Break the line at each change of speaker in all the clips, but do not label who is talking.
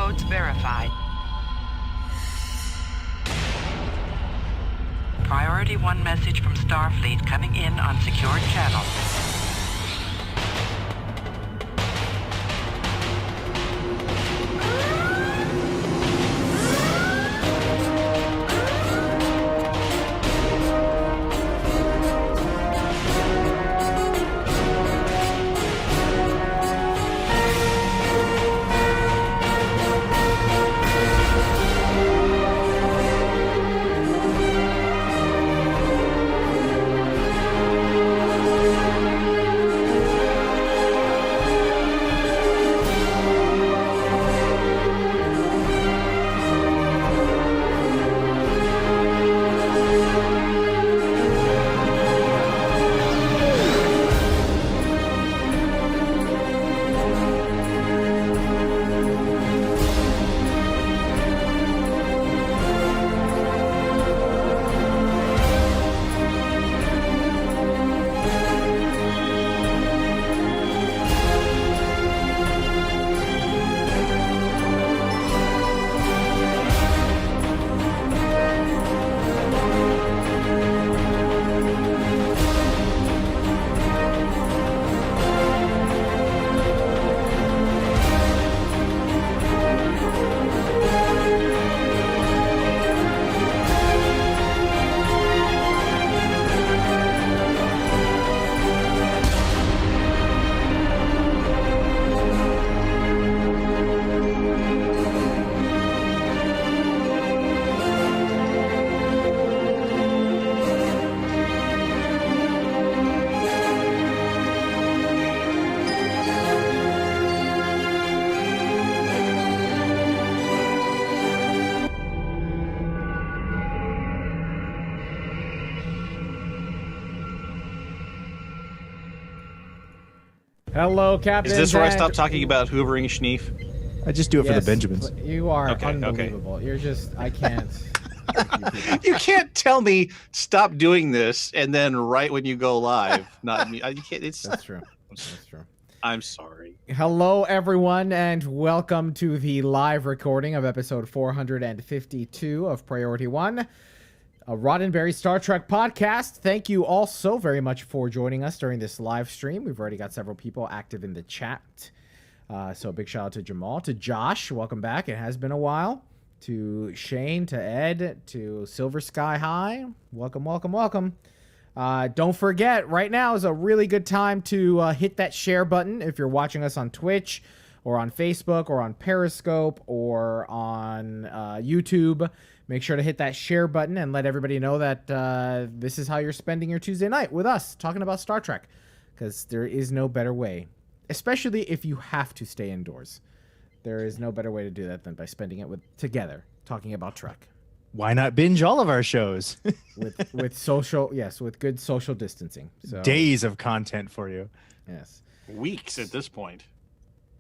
codes verified. Priority 1 message from Starfleet coming in on secured channel.
Hello, Captain.
Is this where I stop talking about hoovering Schneef?
I just do it for the Benjamins.
You are
Okay,
unbelievable.
okay.
You're just, I can't.
You can't tell me stop doing this and then right when you go live, not me. You can't.
That's true. That's true.
I'm sorry.
Hello, everyone, and welcome to the live recording of episode 452 of Priority 1, a Roddenberry Star Trek podcast. Thank you all so very much for joining us during this live stream. We've already got several people active in the chat. So a big shout out to Jamal, to Josh. Welcome back. It has been a while. To Shane, to Ed, to Silver Sky High. Welcome, welcome, welcome. Don't forget, right now is a really good time to hit that share button if you're watching us on Twitch or on Facebook or on Periscope or on YouTube. Make sure to hit that share button and let everybody know that this is how you're spending your Tuesday night with us, talking about Star Trek, because there is no better way, especially if you have to stay indoors. There is no better way to do that than by spending it together, talking about Trek.
Why not binge all of our shows?
with social, yes, with good social distancing. So,
days of content for you.
Yes.
Weeks at this point.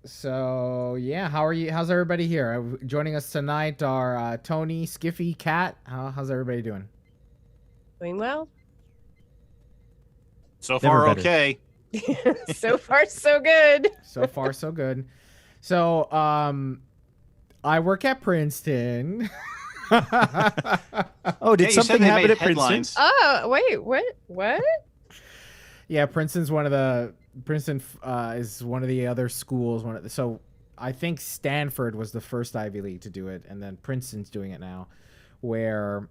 So yeah, how are you? How's everybody here? Joining us tonight are Tony, Skiffy, Kat. How's everybody doing?
Doing well.
So far,
Never better.
okay.
So far, so good.
So far, so good. So, I work at Princeton.
Oh, did
Yeah, you said
something
they
happen
made
at Princeton?
headlines.
Oh, wait, what?
Yeah, Princeton is one of the other schools. So I think Stanford was the first Ivy League to do it, and then Princeton's doing it now, where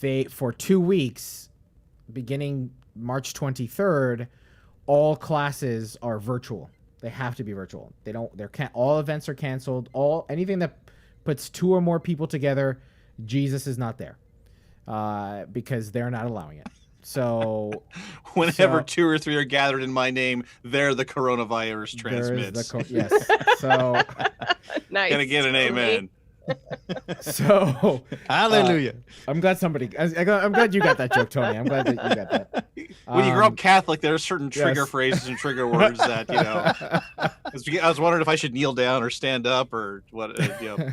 they, for 2 weeks, beginning March 23rd, all classes are virtual. They have to be virtual. All events are canceled. Anything that puts 2 or more people together, Jesus is not there, because they're not allowing it. So
Whenever 2 or 3 are gathered in my name, there the coronavirus transmits.
yes. So
Nice.
Gonna get an amen.
So
Hallelujah.
I'm glad I'm glad you got that joke, Tony. I'm glad that you got that.
When you grow up Catholic, there are certain trigger
yes.
phrases and trigger words that, I was wondering if I should kneel down or stand up or what,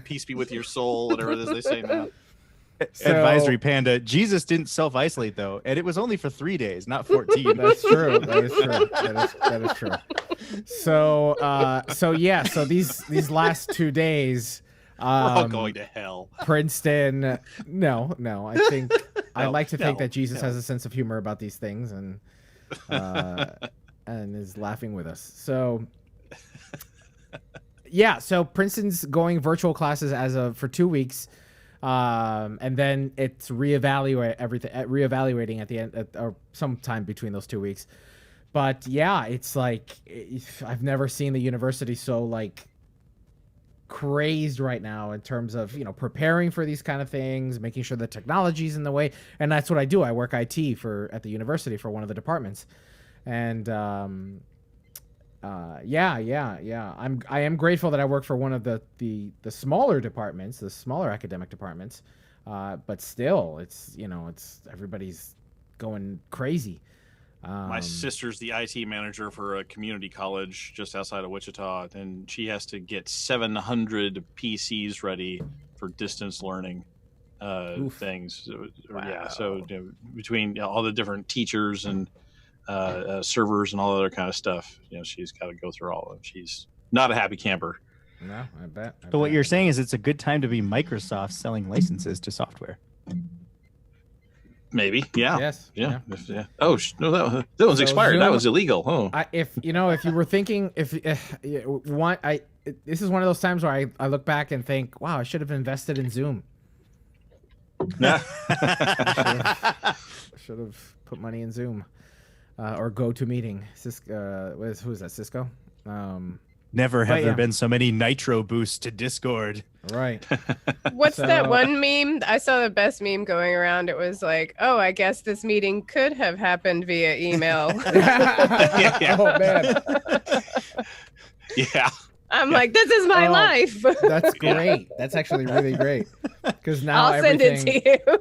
peace be with your soul, whatever it is they say now.
So-
Advisory Panda. Jesus didn't self-isolate though, and it was only for 3 days, not 14.
That's true. That is true. That is true. So yeah. So these last 2 days,
We're all going to hell.
Princeton. No. I think I like to think
no,
that Jesus
no.
has a sense of humor about these things and is laughing with us. So yeah. So Princeton's going virtual classes for 2 weeks. And then it's reevaluating at the end or sometime between those 2 weeks. But yeah, it's like I've never seen the university so like crazed right now in terms of, preparing for these kind of things, making sure the technology's in the way. And that's what I do. I work IT at the university for one of the departments. And I am grateful that I work for one of the smaller departments, the smaller academic departments. But still, it's everybody's going crazy.
My sister's the IT manager for a community college just outside of Wichita, and she has to get 700 PCs ready for distance learning things.
Wow.
Yeah, so between all the different teachers and servers and all other kind of stuff, she's got to go through all of them. She's not a happy camper.
No, I bet.
So what you're saying is it's a good time to be Microsoft selling licenses to software.
Maybe, yeah.
Yes.
Yeah. Oh no, that one's
So
expired.
Zoom-
That was illegal. Oh,
If you were thinking, this is one of those times where I look back and think, wow, I should have invested in Zoom. I should have put money in Zoom, or GoToMeeting. Cisco, who is that? Cisco.
Never have
But
there
yeah.
been so many nitro boosts to Discord.
Right.
What's
So-
that one meme? I saw the best meme going around. It was like, oh, I guess this meeting could have happened via email.
Yeah.
Oh man,
yeah.
I'm like, this is my
Oh,
life.
that's great. That's actually really great. Because now
I'll send
everything.
it to you.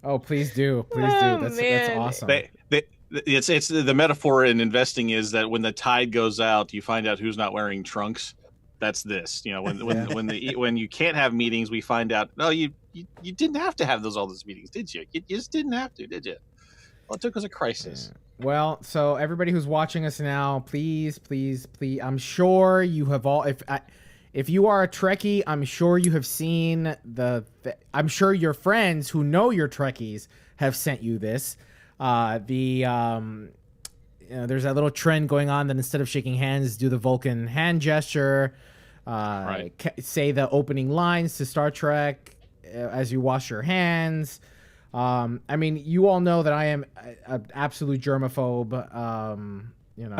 Oh, please do. Please
Oh,
do. That's
man.
awesome.
It's the metaphor in investing is that when the tide goes out, you find out who's not wearing trunks. That's this. When you can't have meetings, we find out. No, you didn't have to have all those meetings, did you? You just didn't have to, did you? Well, it took us a crisis.
Well, so everybody who's watching us now, please, I'm sure you have all. If you are a Trekkie, I'm sure you have seen I'm sure your friends who know you're Trekkies have sent you this. There's that little trend going on that instead of shaking hands, do the Vulcan hand gesture.
Right.
Say the opening lines to Star Trek as you wash your hands. I mean, you all know that I am an absolute germaphobe.
How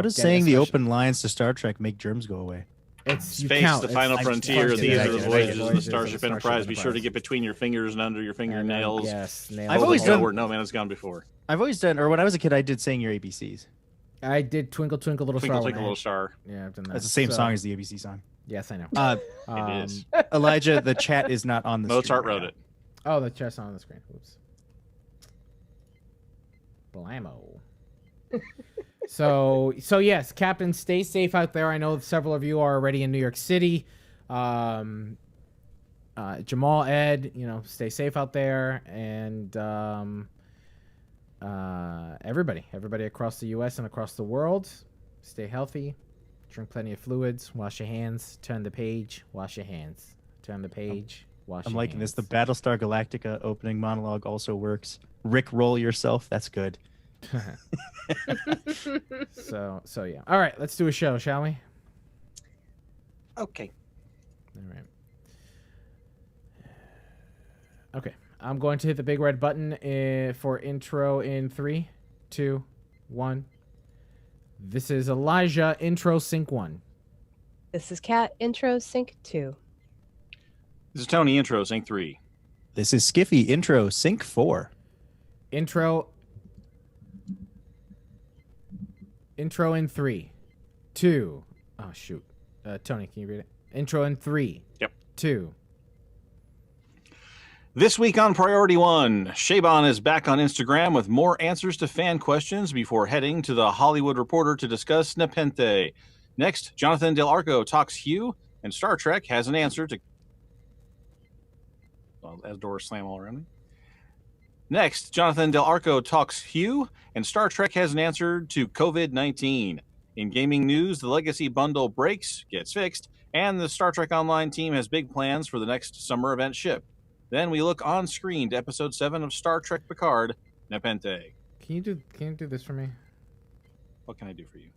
does saying the open lines to Star Trek make germs go away?
It's you
Space,
count.
the
It's-
final
I-
frontier.
Voyages,
These are the
Voyages,
voyages of the
Voyages
Starship Enterprise. Be sure to get between your fingers and under your fingernails.
Yes, nails.
I've always done-
No man has gone before.
I've always done, or when I was a kid, I did saying your ABCs.
I did Twinkle Twinkle Little
Twinkle,
Star.
twinkle, little star.
Yeah, I've done that.
That's the same
So-
song as the ABC song.
Yes, I know.
It is.
Elijah, the chat is not on the
Mozart
screen right
wrote
now.
it.
Oh, the chest on the screen. Oops. Blammo. So yes, Captain, stay safe out there. I know several of you are already in New York City. Jamal, Ed, stay safe out there, and everybody across the U.S. and across the world, stay healthy, drink plenty of fluids, wash your hands, turn the page, wash your hands, turn the page, wash.
I'm
your
liking this.
hands.
The Battlestar Galactica opening monologue also works. Rick roll yourself. That's good.
So yeah. All right, let's do a show, shall we?
Okay.
All right. Okay, I'm going to hit the big red button for intro in 3, 2, 1. This is Elijah, intro sync 1.
This is Cat, intro sync 2.
This is Tony, intro, sync 3.
This is Skiffy intro sync 4.
Intro in 3, 2. Oh shoot, Tony, can you read it? Intro in 3.
Yep.
2.
This week on Priority One, Shaban is back on Instagram with more answers to fan questions before heading to the Hollywood Reporter to discuss Nepenthe. Next, Jonathan Del Arco talks Hugh, and Star Trek has an answer to... Well, as doors slam all around me. Next, Jonathan Del Arco talks Hugh, and Star Trek has an answer to COVID-19. In gaming news, the Legacy Bundle breaks, gets fixed, and the Star Trek Online team has big plans for the next summer event ship. Then we look on screen to Episode 7 of Star Trek Picard, Nepenthe.
Can you do this for me?
What can I do for you?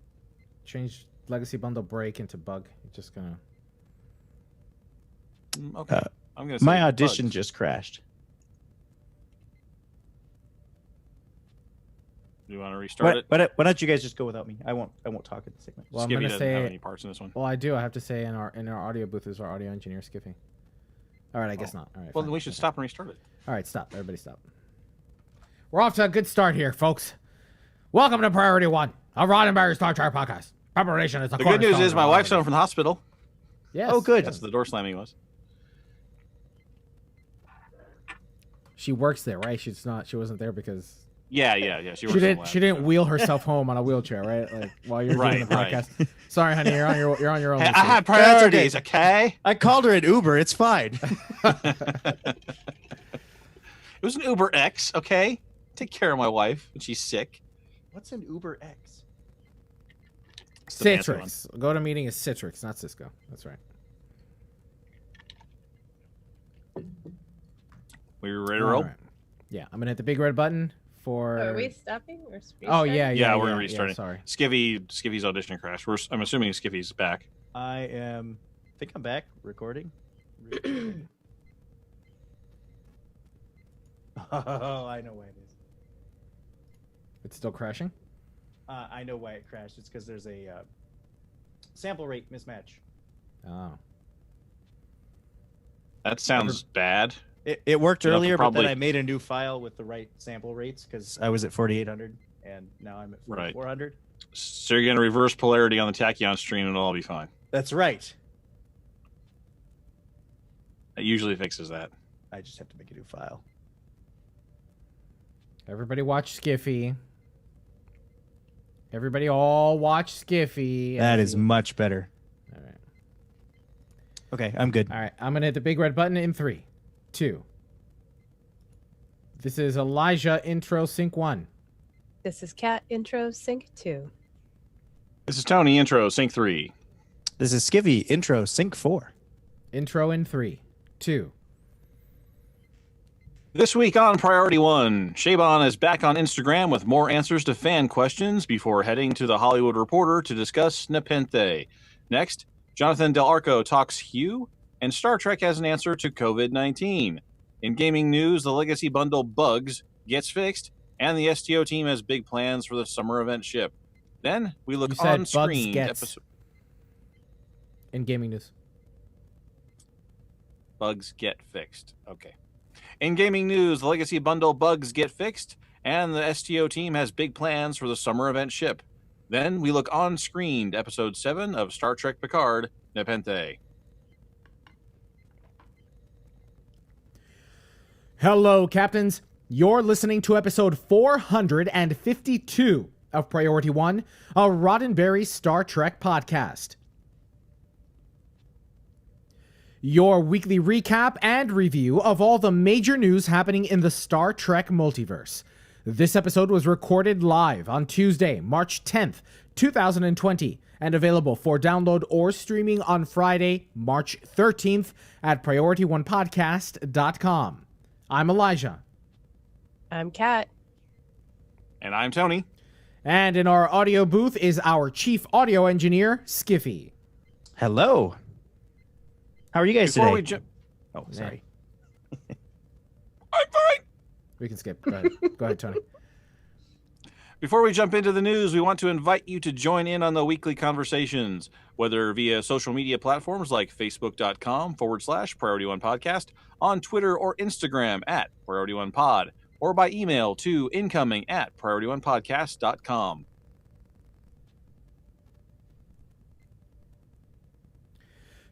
Change Legacy Bundle break into bug. You're just gonna.
Okay. I'm gonna say
My audition
bugs.
just crashed.
Do you want to restart it?
Why don't you guys just go without me? I won't talk at the segment.
Well, I'm
Skippy
gonna
doesn't have
say.
any parts in this one.
Well, I do. I have to say in our audio booth is our audio engineer Skiffy. All right, I guess not. All right.
Well,
fine.
then we should stop and restart it.
All right, stop. Everybody stop. We're off to a good start here, folks. Welcome to Priority One, a Roddenberry Star Trek podcast. Preparation is
The good news is my wife's home from the hospital.
Yes.
Oh, good.
That's the door slamming was.
She works there, right? She's not. She wasn't there because
Yeah. She, works
she
in the
didn't.
lab,
She didn't
so.
wheel herself home on a wheelchair, right? Like while you're doing the
Right.
podcast. Sorry, honey. You're on your own.
Hey,
this
I
week.
have priorities, okay?
I called her an Uber. It's fine.
It was an Uber X, okay? Take care of my wife when she's sick.
What's an Uber X?
It's the fancy one.
Citrix. Go to meeting is Citrix, not Cisco. That's right.
We ready to roll?
All right. Yeah, I'm gonna hit the big red button for.
Are we stopping or
Oh yeah,
Yeah, we're restarting.
sorry.
Skivvy's audition crashed. I'm assuming Skivvy's back.
I think I'm back recording. Oh, I know why it is.
It's still crashing.
I know why it crashed. It's because there's a sample rate mismatch.
Oh.
That sounds bad.
It worked
You'll have to
earlier, but
probably-
then I made a new file with the right sample rates because I was at 4,800 and now I'm at
Right.
4,400.
So you're going to reverse polarity on the tachyon stream and it'll all be fine.
That's right.
It usually fixes that.
I just have to make a new file.
Everybody watch Skiffy. Everybody all watch Skiffy.
That is much better.
All right.
Okay, I'm good.
All right. I'm gonna hit the big red button in 3, 2. This is Elijah intro sync 1.
This is Cat intro sync 2.
This is Tony, intro, sync 3.
This is Skivvy, intro, sync 4.
Intro in 3, 2.
This week on Priority One, Shaban is back on Instagram with more answers to fan questions before heading to the Hollywood Reporter to discuss Nepenthe. Next, Jonathan Del Arco talks Hugh, and Star Trek has an answer to COVID-19. In gaming news, the Legacy Bundle bugs, gets fixed, and the STO team has big plans for the summer event ship. Then we look
You said
on
bugs
screen.
gets. In gaming news.
Bugs get fixed. Okay. In gaming news, the Legacy Bundle bugs get fixed, and the STO team has big plans for the summer event ship. Then we look on screen to Episode 7 of Star Trek Picard, Nepenthe.
Hello, Captains. You're listening to episode 452 of Priority One, a Roddenberry Star Trek podcast. Your weekly recap and review of all the major news happening in the Star Trek multiverse. This episode was recorded live on Tuesday, March 10th, 2020, and available for download or streaming on Friday, March 13th at PriorityOnePodcast.com. I'm Elijah.
I'm Cat.
And I'm Tony.
And in our audio booth is our chief audio engineer, Skiffy.
Hello. How are you guys
Before
today?
we jump...
Oh, sorry.
I'm fine!
We can skip. Go ahead. Go ahead, Tony.
Before we jump into the news, we want to invite you to join in on the weekly conversations, whether via social media platforms like facebook.com/Priority One Podcast, on Twitter or Instagram at Priority One Pod, or by email to incoming@PriorityOnePodcast.com.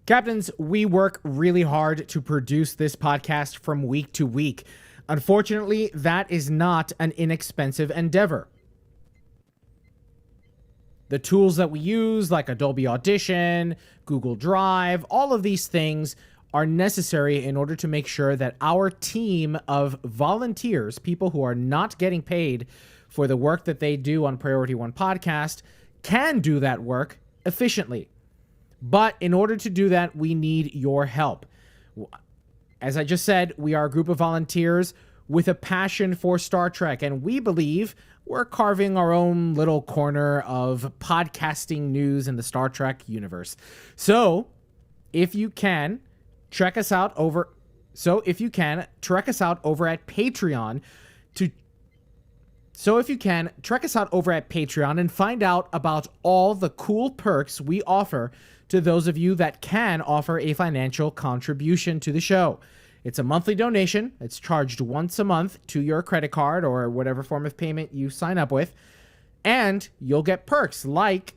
Captains, we work really hard to produce this podcast from week to week. Unfortunately, that is not an inexpensive endeavor. The tools that we use, like Adobe Audition, Google Drive, all of these things are necessary in order to make sure that our team of volunteers, people who are not getting paid for the work that they do on Priority One Podcast, can do that work efficiently. But in order to do that, we need your help. As I just said, we are a group of volunteers with a passion for Star Trek, and we believe we're carving our own little corner of podcasting news in the Star Trek universe. So, if you can, trek us out over at Patreon and find out about all the cool perks we offer to those of you that can offer a financial contribution to the show. It's a monthly donation. It's charged once a month to your credit card or whatever form of payment you sign up with. And you'll get perks like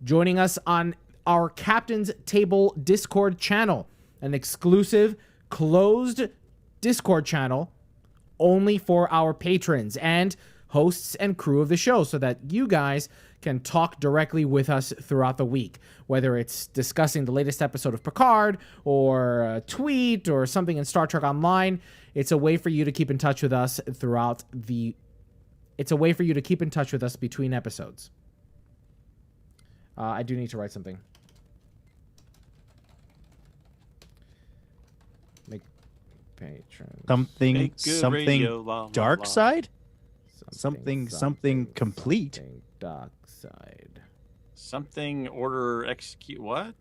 joining us on our Captain's Table Discord channel, an exclusive closed Discord channel only for our patrons and hosts and crew of the show, so that you guys can talk directly with us throughout the week, whether it's discussing the latest episode of Picard or a tweet or something in Star Trek Online. It's a way for you to keep in touch with us between episodes. I do need to write something. Make patrons
Something
Make good radio, la, la,
dark
la.
side? Something complete.
Something dark side.
Something order execute what?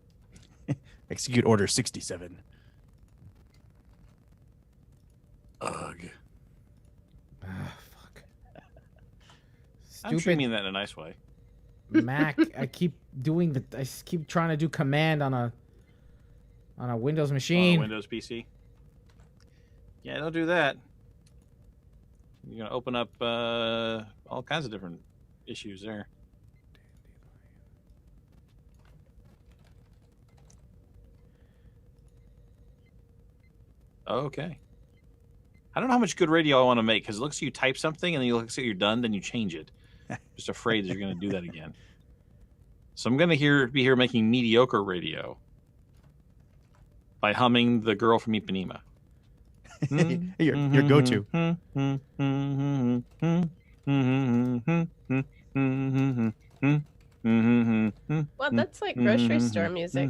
Execute Order 67.
Ugh.
Fuck.
I'm sure you mean that in a nice way.
Mac. I keep trying to do command on a Windows machine.
Windows PC. Yeah, don't do that. You're gonna open up all kinds of different issues there. Okay. I don't know how much good radio I want to make, because it looks like you type something and then you look like you're done, then you change it. Just afraid that you're going to do that again. So I'm going to be here making mediocre radio by humming The Girl from Ipanema.
Your go-to.
Well, that's like grocery store music.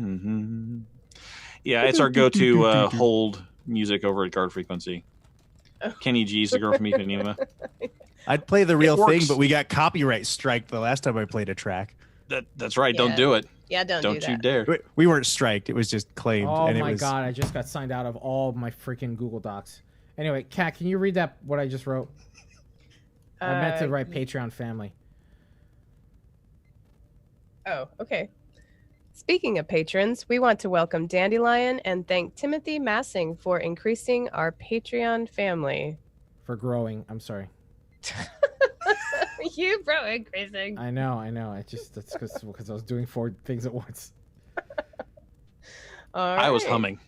Yeah, it's our go-to hold music over at guard frequency. Kenny G's The Girl from Ipanema.
I'd play the real thing,
works.
but we got copyright strike the last time I played a track.
That's right.
Yeah.
Don't do it.
Yeah, don't do that.
you dare.
We weren't striked. It was just claimed.
Oh
and it
my
was...
god, I just got signed out of all my freaking Google Docs. Anyway, Kat, can you read what I just wrote? I meant to write Patreon family.
Oh, okay. Speaking of patrons, we want to welcome Dandelion and thank Timothy Massing for increasing our Patreon family.
For growing. I'm sorry.
You bro increasing.
I know. That's because I was doing 4 things at once.
All
I was
right.
humming.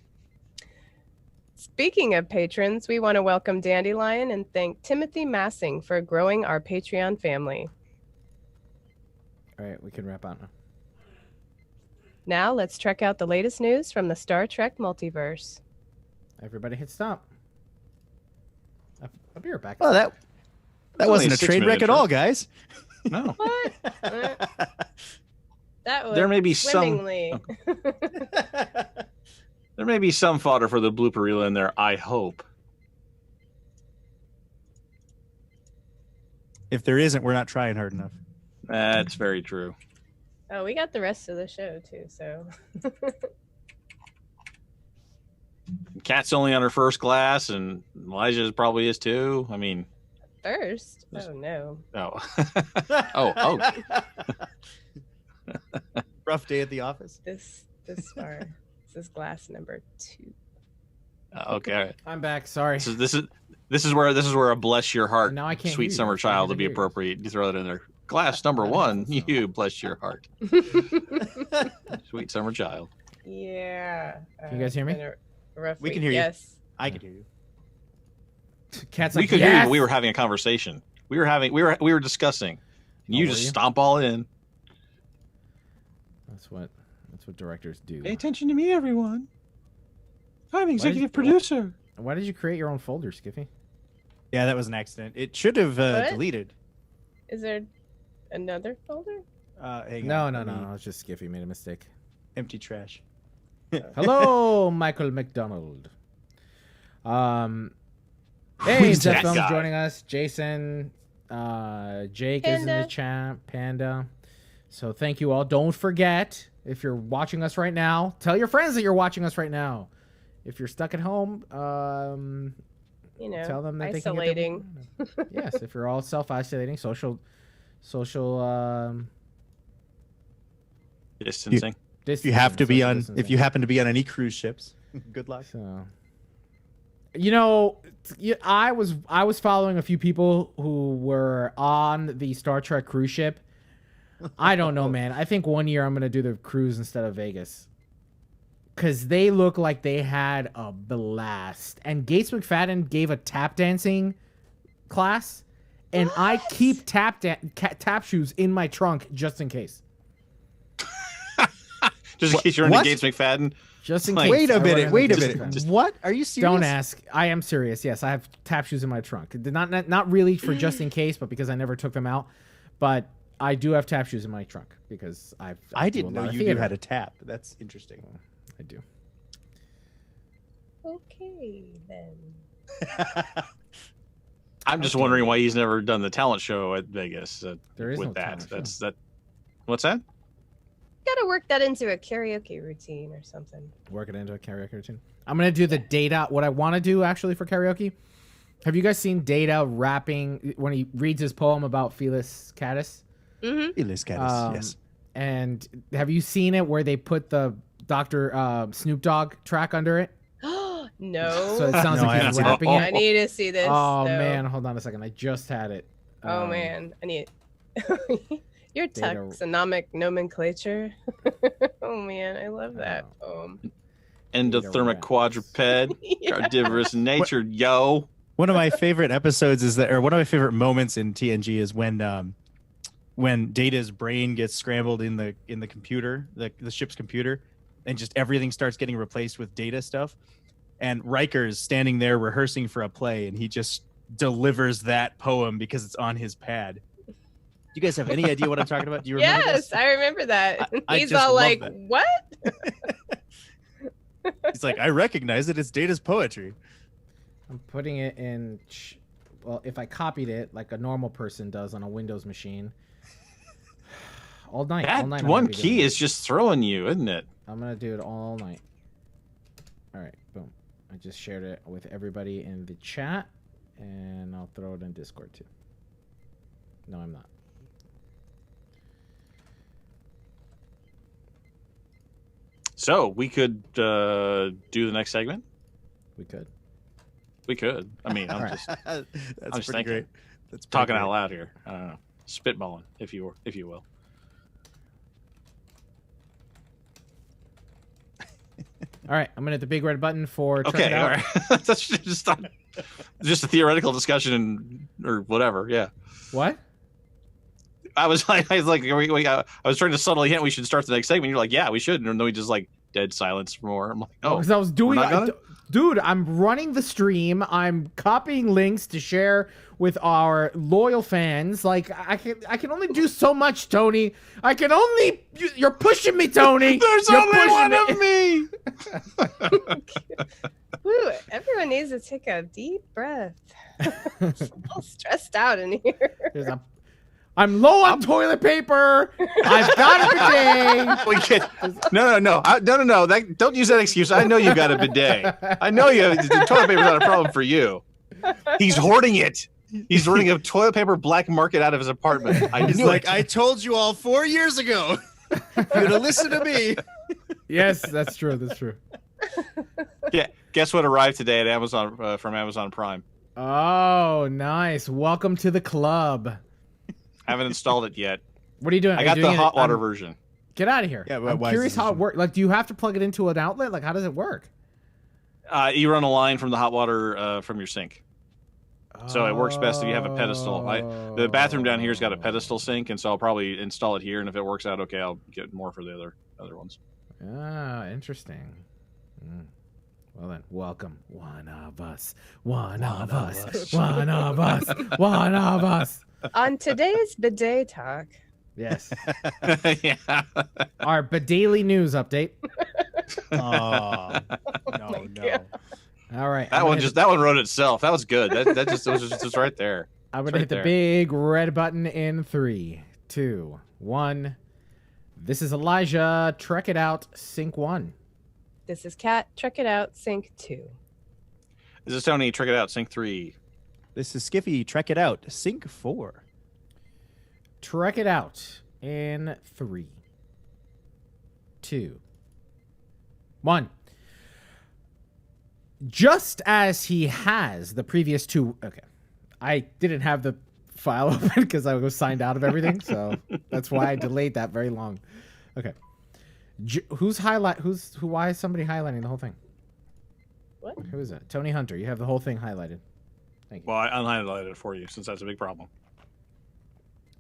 Speaking of patrons, we want to welcome Dandelion and thank Timothy Massing for growing our Patreon family.
All right, we can wrap out now.
Now let's check out the latest news from the Star Trek multiverse.
Everybody hit stop. I'll be right back.
Oh, that
only
wasn't
a
a train
6-minute
wreck at
intro.
all, guys.
No.
What? That was
There may be some-
swimmingly.
There may be some fodder for the blooper reel in there, I hope.
If there isn't, we're not trying hard enough.
That's very true.
Oh, we got the rest of the show too, so.
Kat's only on her first glass, and Elijah probably is too. I mean,
First? Oh no.
oh.
Rough day at the office.
This far. This is glass number 2.
Okay, all right.
I'm back. Sorry.
This is where a bless your heart,
Now I can't
sweet
hear you.
summer
I'm trying
child
to
would be
hear you.
appropriate. You throw that in there. Glass number 1, you bless your heart, sweet summer child.
Yeah.
Can you guys hear me?
Been a rough
We can
week.
hear you.
Yes.
I can hear you.
Cat's
We
like,
could hear you,
yes!
but we were having a conversation. We were discussing. And you
Oh,
just
were you?
stomp all in.
That's what directors do.
Pay attention to me, everyone. I'm executive producer.
Why did you create your own folder, Skiffy?
Yeah, that was an accident. It should have
What?
deleted.
Is there another folder?
Hang
No,
on,
no,
let
no,
me-
no. It's just Skiffy made a mistake.
Empty trash.
Hello, Michael McDonald. Hey,
Who's
Jeff
that
Films
guy?
joining us. Jason, Jake is in the
Panda.
chat. Panda. So thank you all. Don't forget, if you're watching us right now, tell your friends that you're watching us right now. If you're stuck at home,
You know,
tell them that
isolating.
they can get their... Yes, if you're all self-isolating, social
Distancing.
If you have to be
social
on, if
distancing.
you happen to be on any cruise ships, good luck.
So, you know, I was following a few people who were on the Star Trek cruise ship. I don't know, man. I think one year I'm gonna do the cruise instead of Vegas, because they look like they had a blast. And Gates McFadden gave a tap dancing class, and I keep tap shoes in my trunk just in case.
Just in case you're into
What?
Gates McFadden.
Just in
Like-
case.
Wait
I
a
run
minute.
into
Wait a
Gates
minute.
McFadden.
What? Are you serious?
Don't ask. I am serious. Yes, I have tap shoes in my trunk. Not really for just in case, but because I never took them out. But I do have tap shoes in my trunk because
I
do a
didn't
lot
know
of
you
theater.
knew how to tap. That's interesting.
I do.
Okay, then.
I'm just wondering why he's never done the talent show at Vegas.
There is
with
no
that.
talent show.
That's that. What's that?
Gotta work that into a karaoke routine or something.
Work it into a karaoke routine. I'm gonna do the Data. What I want to do actually for karaoke. Have you guys seen Data rapping when he reads his poem about Felis Catus?
Mm-hmm.
Elias Gaddis, yes.
And have you seen it where they put the Dr. Snoop Dogg track under it?
No.
So it sounds
No, I
like
haven't
he's
seen it.
rapping
I
it.
need to see this.
Oh
though.
man, hold on a second. I just had it.
Oh man, I need your
Data-
taxonomic nomenclature. Oh man, I love that.
Endothermic quadruped, carnivorous nature, yo.
One of my favorite episodes is that, or one of my favorite moments in TNG is when Data's brain gets scrambled in the computer, the ship's computer, and just everything starts getting replaced with Data stuff. And Riker's standing there rehearsing for a play, and he just delivers that poem because it's on his pad. Do you guys have any idea what I'm talking about? Do you remember
Yes,
this?
I remember that.
I
He's
just
all
love
like,
that.
"What?"
He's like, I recognize it. It's Data's poetry.
I'm putting it in. Well, if I copied it like a normal person does on a Windows machine, all night.
That
all night I'm
one
gonna be doing
key
it.
is just throwing you, isn't it?
I'm gonna do it all night. All right, boom. I just shared it with everybody in the chat, and I'll throw it in Discord too. No, I'm not.
So we could do the next segment.
We could.
We could. I mean, I'm
Alright.
just
That's
I'm
pretty
just thinking.
great. That's pretty
talking
great.
out loud here. I don't know, spitballing, if you will.
All right, I'm gonna hit the big red button for check
Okay,
it out.
all right. That's just a theoretical discussion or whatever. Yeah.
What?
I was like, I was trying to subtly hint we should start the next segment. You're like, yeah, we should, and then we just like dead silence for more. I'm like, oh,
Because I was doing,
we're not gonna?
dude. I'm running the stream. I'm copying links to share with our loyal fans. Like I can only do so much, Tony. You're pushing me, Tony.
There's
You're
only
pushing
one
me.
of me.
Woo, everyone needs to take a deep breath. I'm all stressed out in here.
I'm low on toilet paper. I've got a bidet.
We can't. No. Don't use that excuse. I know you got a bidet. I know you. The toilet paper's not a problem for you. He's hoarding it. He's running a toilet paper black market out of his apartment. I
He's
knew
like,
it.
I told you all 4 years ago. You're gonna listen to me.
Yes, that's true. That's true.
Yeah. Guess what arrived today at Amazon from Amazon Prime?
Oh, nice. Welcome to the club.
Haven't installed it yet.
What are you doing?
I
Are
got
you
the
doing it
hot water
on-
version.
Get out of here.
Yeah, but
I'm
why is
curious
this
how it
a-
works. Like, do you have to plug it into an outlet? Like, how does it work?
You run a line from the hot water from your sink. So it works best if you have a pedestal. The bathroom down here's got a pedestal sink, and so I'll probably install it here. And if it works out okay, I'll get more for the other ones.
Ah, interesting. Well then, welcome. One of us. One of us. One of us. One of us.
On today's bidet talk.
Yes.
Yeah.
Our daily news update.
Oh, no,
my
no.
God.
All right.
That one wrote itself. That was good. That just was just right there.
I'm going
It's
to
right
hit the
there.
big red button in 3, 2, 1. This is Elijah. Trek it out. Sync 1.
This is Kat. Check it out. Sync 2.
This is Tony. Check it out. Sync 3.
This is Skiffy. Trek it out. Sync 4.
Trek it out in 3, 2, 1. Just as he has the previous 2. Okay. I didn't have the file open because I was signed out of everything, so that's why I delayed that very long. Okay. Why is somebody highlighting the whole thing?
What?
Who is it? Tony Hunter. You have the whole thing highlighted. Thank you.
Well, I unhighlighted it for you since that's a big problem.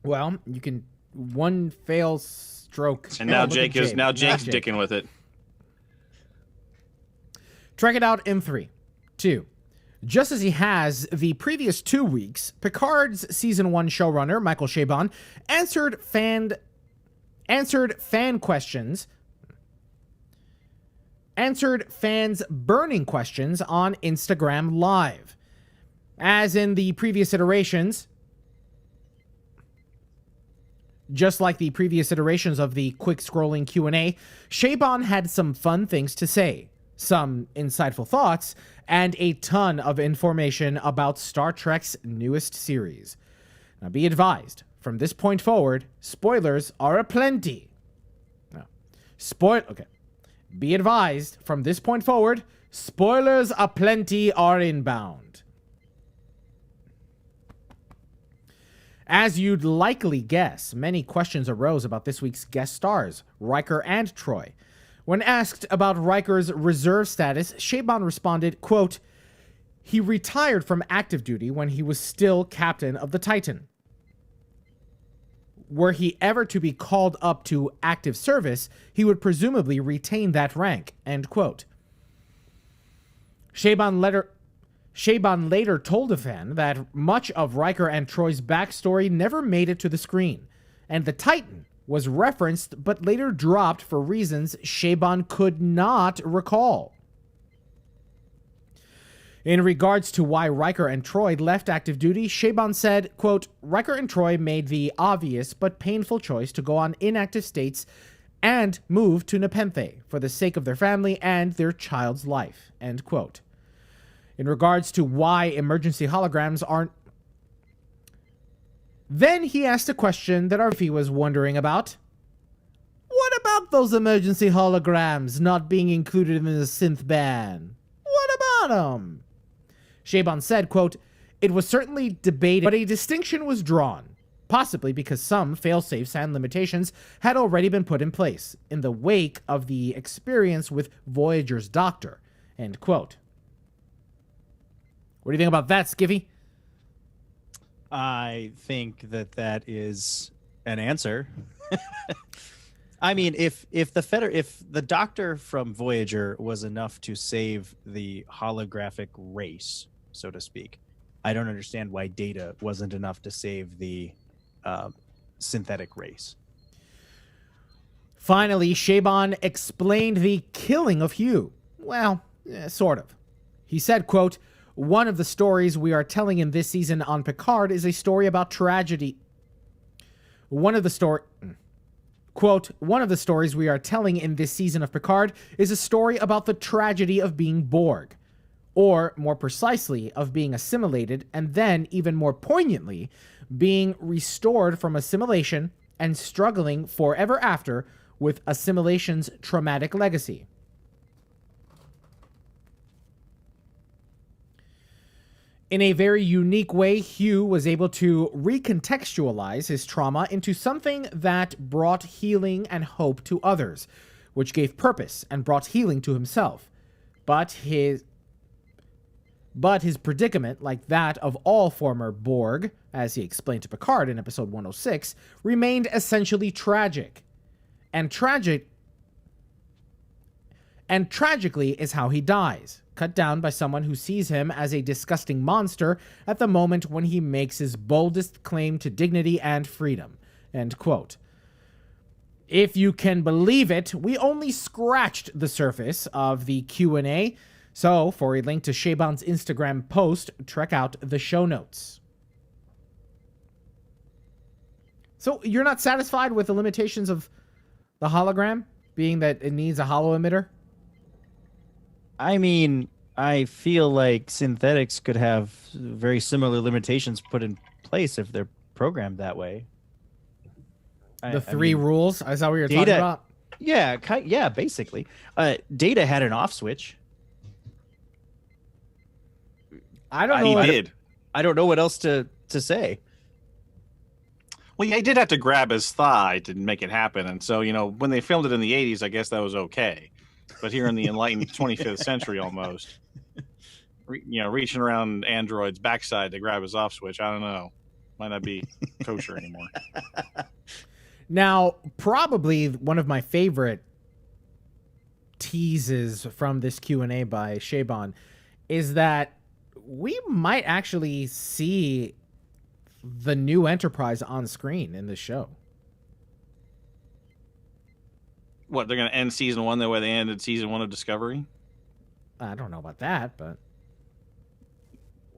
Well, you can one fail stroke.
And now
Look at
Jake's
Jake.
dicking with it.
Trek it out in 3, 2. Just as he has the previous 2 weeks, Picard's season 1 showrunner Michael Chabon answered fan questions. Answered fans' burning questions on Instagram Live. As in the previous iterations, just like the previous iterations of the quick scrolling Q&A, Chabon had some fun things to say, some insightful thoughts, and a ton of information about Star Trek's newest series. Now be advised, from this point forward, spoilers are aplenty. Okay. Be advised, from this point forward, spoilers aplenty are inbound. As you'd likely guess, many questions arose about this week's guest stars, Riker and Troy. When asked about Riker's reserve status, Chabon responded, quote, "He retired from active duty when he was still captain of the Titan. Were he ever to be called up to active service, he would presumably retain that rank," end quote. Chabon later told a fan that much of Riker and Troy's backstory never made it to the screen, and the Titan was referenced but later dropped for reasons Chabon could not recall. In regards to why Riker and Troy left active duty, Chabon said, quote, "Riker and Troy made the obvious but painful choice to go on inactive states and move to Nepenthe for the sake of their family and their child's life," end quote. In regards to why emergency holograms aren't... Then he asked a question that Arfi was wondering about. What about those emergency holograms not being included in the synth ban? What about them? Chabon said, quote, "It was certainly debated, but a distinction was drawn, possibly because some fail-safes and limitations had already been put in place in the wake of the experience with Voyager's doctor," end quote. What do you think about that, Skiffy?
I think that is an answer. I mean, if the doctor from Voyager was enough to save the holographic race, so to speak, I don't understand why Data wasn't enough to save the synthetic race.
Finally, Chabon explained the killing of Hugh. Well, sort of. He said, quote, "One of the stories we are telling in this season on Picard is a story about tragedy. One of the stories we are telling in this season of Picard is a story about the tragedy of being Borg. Or, more precisely, of being assimilated, and then, even more poignantly, being restored from assimilation and struggling forever after with assimilation's traumatic legacy." In a very unique way, Hugh was able to recontextualize his trauma into something that brought healing and hope to others, which gave purpose and brought healing to himself. But his predicament, like that of all former Borg, as he explained to Picard in episode 106, remained essentially tragic. And tragically is how he dies. cut down by someone who sees him as a disgusting monster at the moment when he makes his boldest claim to dignity and freedom. End quote. If you can believe it, we only scratched the surface of the Q&A. So, for a link to Shaban's Instagram post, check out the show notes. So, you're not satisfied with the limitations of the hologram, being that it needs a holo emitter?
I mean, I feel like synthetics could have very similar limitations put in place if they're programmed that way.
The three rules? Is that what you're talking about?
Yeah, basically. Data had an off switch.
I don't know.
He did.
I don't know what else to say.
Well, yeah, he did have to grab his thigh to make it happen. And so, when they filmed it in the 80s, I guess that was okay. But here in the enlightened 25th century almost, reaching around Android's backside to grab his off switch, I don't know. Might not be kosher anymore.
Now, probably one of my favorite teases from this Q&A by Shaban is that we might actually see the new Enterprise on screen in this show.
What, they're going to end season 1 the way they ended season 1 of Discovery?
I don't know about that, but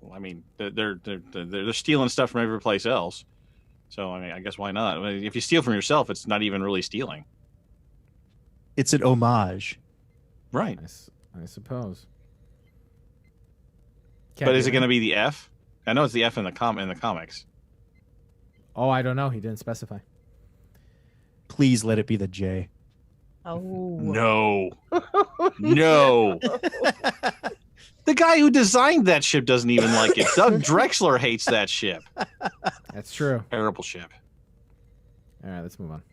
Well, I mean, they're stealing stuff from every place else. So, I mean, I guess why not? I mean, if you steal from yourself, it's not even really stealing.
It's an homage.
Right.
I suppose.
But is it going to be the F? I know it's the F in the comics.
Oh, I don't know. He didn't specify.
Please let it be the J.
Oh.
No. No. The guy who designed that ship doesn't even like it. Doug Drexler hates that ship.
That's true.
Terrible ship.
All right, let's move on.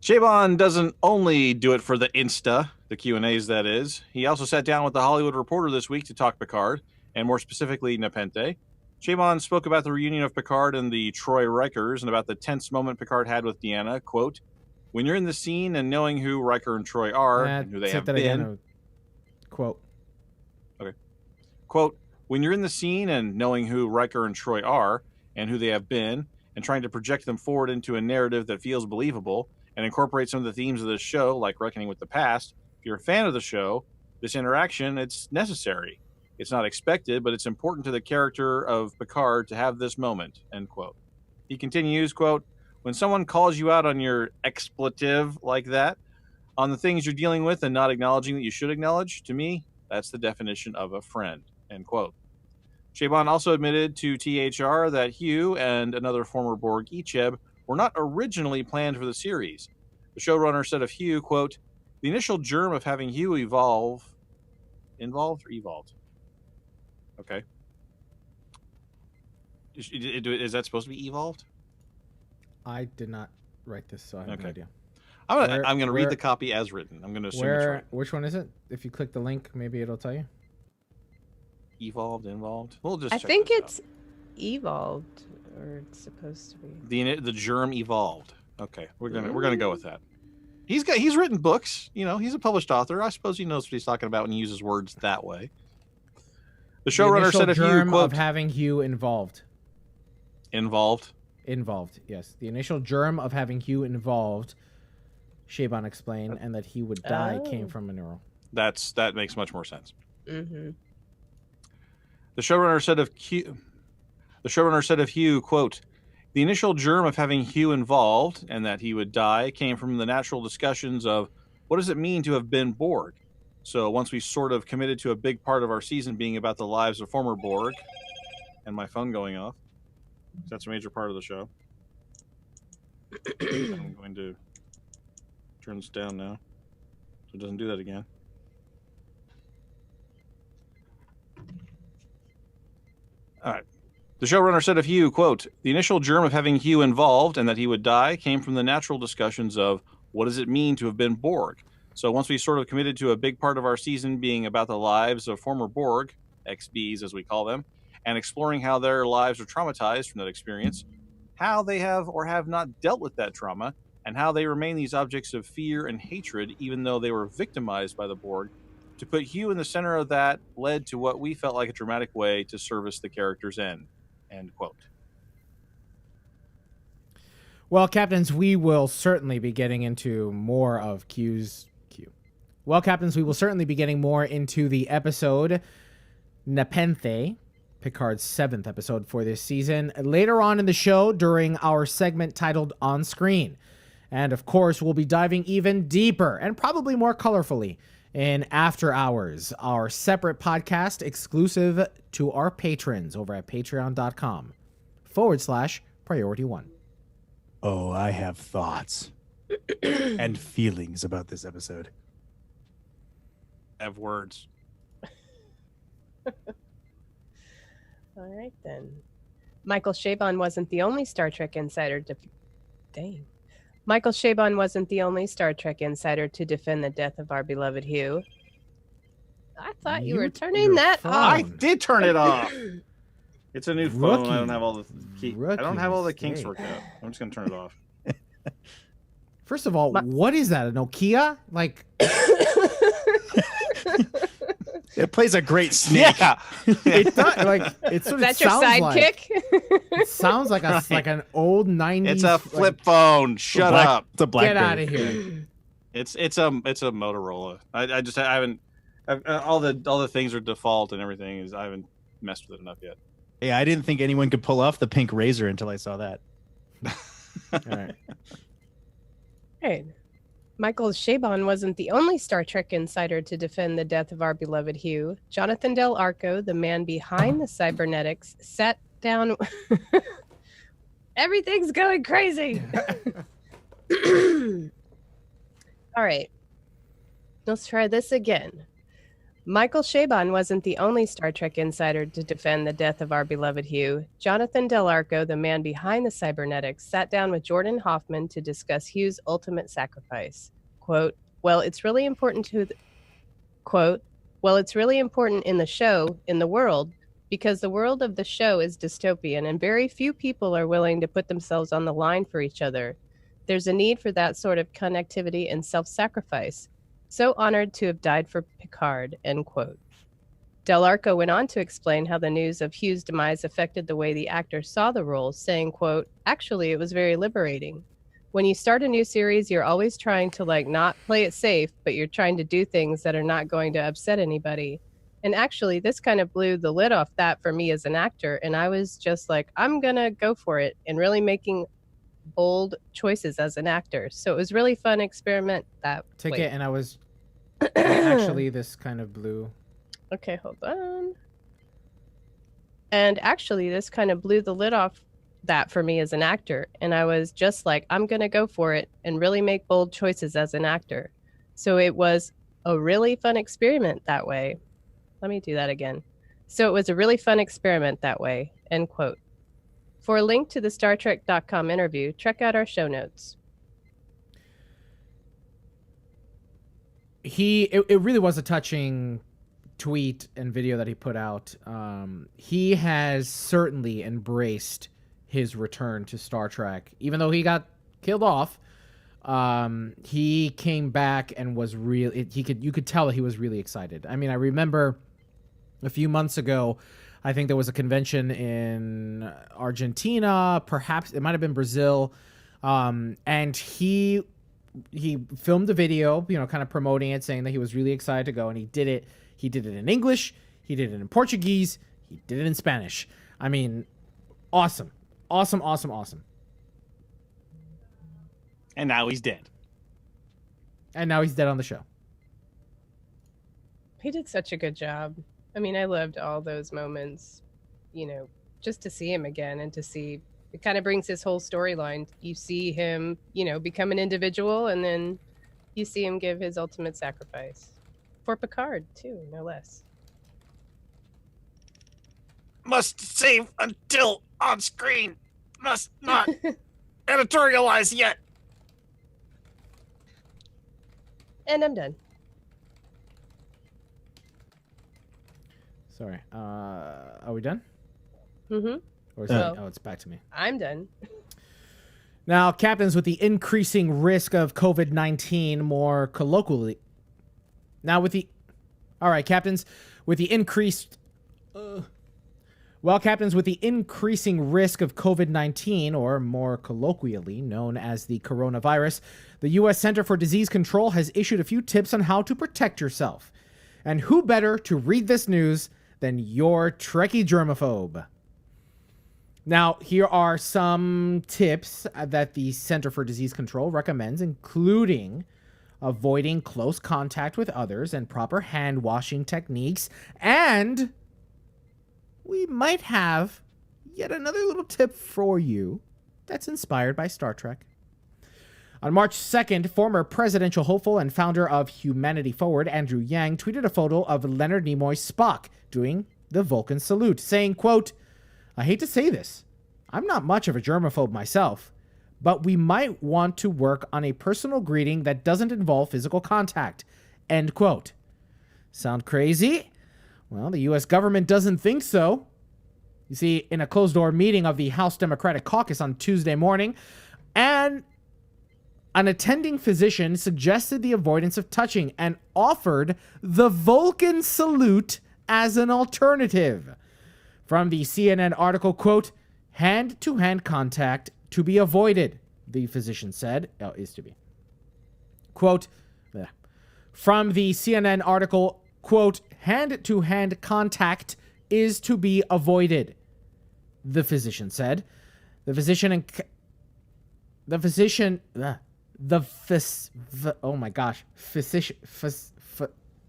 Shaban doesn't only do it for the Insta, the Q&As that is. He also sat down with the Hollywood Reporter this week to talk Picard, and more specifically, Nepenthe. Shaban spoke about the reunion of Picard and the Troy Rikers and about the tense moment Picard had with Deanna. Quote, when you're in the scene and knowing who Riker and Troy are and who they have been...
Again. Quote.
Okay. Quote, when you're in the scene and knowing who Riker and Troy are and who they have been and trying to project them forward into a narrative that feels believable and incorporate some of the themes of this show, like reckoning with the past, if you're a fan of the show, this interaction, it's necessary. It's not expected, but it's important to the character of Picard to have this moment, end quote. He continues, quote, when someone calls you out on your expletive like that, on the things you're dealing with and not acknowledging that you should acknowledge, to me, that's the definition of a friend, end quote. Shaban also admitted to THR that Hugh and another former Borg, Icheb, were not originally planned for the series. The showrunner said of Hugh, quote, the initial germ of having Hugh evolved? Okay. Is that supposed to be evolved?
I did not write this, so I have no idea.
I'm going to read the copy as written. I'm going to assume it's right.
Which one is it? If you click the link, maybe it'll tell you.
Evolved, involved. We'll just.
I think it's evolved, or it's supposed to be.
The germ evolved. Okay, we're gonna go with that. He's written books. He's a published author. I suppose he knows what he's talking about when he uses words that way. The showrunner said of Hugh, quote,
of having Hugh involved.
Involved.
Involved. Yes, the initial germ of having Hugh involved. Shaban explained, and that he would die came from a neural.
That makes much more sense.
Mm-hmm.
The showrunner said of Hugh, quote, the initial germ of having Hugh involved and that he would die came from the natural discussions of what does it mean to have been Borg? So once we sort of committed to a big part of our season being about the lives of former Borg, and my phone going off, that's a major part of the show. I'm going to turn this down now so it doesn't do that again. All right. The showrunner said of Hugh, quote, the initial germ of having Hugh involved and that he would die came from the natural discussions of what does it mean to have been Borg? So once we sort of committed to a big part of our season being about the lives of former Borg, XBs as we call them, and exploring how their lives are traumatized from that experience, how they have or have not dealt with that trauma, and how they remain these objects of fear and hatred even though they were victimized by the Borg, To put Hugh in the center of that led to what we felt like a dramatic way to service the character's end. End quote.
Well, Captains, we will certainly be getting into more of Q's Q. Well, Captains, we will certainly be getting more into the episode Nepenthe, Picard's 7th episode for this season, later on in the show during our segment titled On Screen. And of course, we'll be diving even deeper and probably more colorfully in After Hours, our separate podcast exclusive to our patrons over at patreon.com/Priority1.
Oh, I have thoughts and feelings about this episode.
I have words.
All right, then. Michael Chabon wasn't the only Star Trek insider Michael Chabon wasn't the only Star Trek insider to defend the death of our beloved Hugh. I thought you were turning that
phone.
off.
I did turn it off. It's a new phone.
Rookie.
I don't have all the I don't have all the kinks
mistake.
worked out. I'm just gonna turn it off.
First of all, what is that? A Nokia? Like,
It plays a great snake.
Yeah.
it does, like it's sort
Is
of
that your
sounds
sidekick?
like. It sounds like a like an old 90s.
It's a flip phone. Shut up.
It's a
Get
BlackBerry.
out of here.
It's a Motorola. I haven't. All the things are default and everything I haven't messed with it enough yet.
Yeah, I didn't think anyone could pull off the pink razor until I saw that.
All right.
Right. Michael Chabon wasn't the only Star Trek insider to defend the death of our beloved Hugh. Jonathan Del Arco, the man behind the cybernetics, sat down. Everything's going crazy. All right. Let's try this again. Michael Chabon wasn't the only Star Trek insider to defend the death of our beloved Hugh. Jonathan Del Arco, the man behind the cybernetics, sat down with Jordan Hoffman to discuss Hugh's ultimate sacrifice. Quote, well, it's really important in the show, in the world, because the world of the show is dystopian and very few people are willing to put themselves on the line for each other. There's a need for that sort of connectivity and self-sacrifice. So honored to have died for Picard, end quote. Del Arco went on to explain how the news of Hugh's demise affected the way the actor saw the role, saying, quote, actually, it was very liberating. When you start a new series, you're always trying to not play it safe, but you're trying to do things that are not going to upset anybody. And actually, this kind of blew the lid off that for me as an actor. And I was just like, I'm going to go for it and really making bold choices as an actor. So it was really fun experiment that
Take
wait.
it, and I was actually this kind of blue.
Okay, hold on. And actually, this kind of blew the lid off that for me as an actor. And I was just like, I'm going to go for it and really make bold choices as an actor. So it was a really fun experiment that way. Let me do that again. So it was a really fun experiment that way, end quote. For a link to the StarTrek.com interview, check out our show notes.
It really was a touching tweet and video that he put out. He has certainly embraced his return to Star Trek, even though he got killed off. He came back and was really. You could tell that he was really excited. I mean, I remember a few months ago, I think there was a convention in Argentina, perhaps it might have been Brazil, and he filmed a video, kind of promoting it, saying that he was really excited to go, and he did it. He did it in English, he did it in Portuguese, he did it in Spanish. I mean, awesome.
And now he's dead.
And now he's dead on the show.
He did such a good job. I mean, I loved all those moments, just to see him again and to see, it kind of brings his whole storyline. You see him, become an individual, and then you see him give his ultimate sacrifice. For Picard, too, no less.
Must save until on screen. Must not editorialize yet.
And I'm done.
Sorry. Are we done?
Mm-hmm.
Or is it's back to me.
I'm done.
Now, captains, with the increasing risk of COVID-19 more colloquially. Now with the... All right, captains, with the increasing risk of COVID-19, or more colloquially known as the coronavirus, the U.S. Center for Disease Control has issued a few tips on how to protect yourself. And who better to read this news than your Trekkie germaphobe? Now, here are some tips that the Center for Disease Control recommends, including avoiding close contact with others and proper hand washing techniques. And we might have yet another little tip for you that's inspired by Star Trek. On March 2nd, former presidential hopeful and founder of Humanity Forward, Andrew Yang, tweeted a photo of Leonard Nimoy's Spock doing the Vulcan salute, saying, quote, "I hate to say this, I'm not much of a germaphobe myself, but we might want to work on a personal greeting that doesn't involve physical contact." End quote. Sound crazy? Well, the U.S. government doesn't think so. You see, in a closed-door meeting of the House Democratic Caucus on Tuesday morning, an attending physician suggested the avoidance of touching and offered the Vulcan salute as an alternative. From the CNN article, quote, "Hand-to-hand contact to be avoided," the physician said. Is to be. Quote, from the CNN article, quote, "Hand-to-hand contact is to be avoided," the physician said. The physician oh my gosh, physician,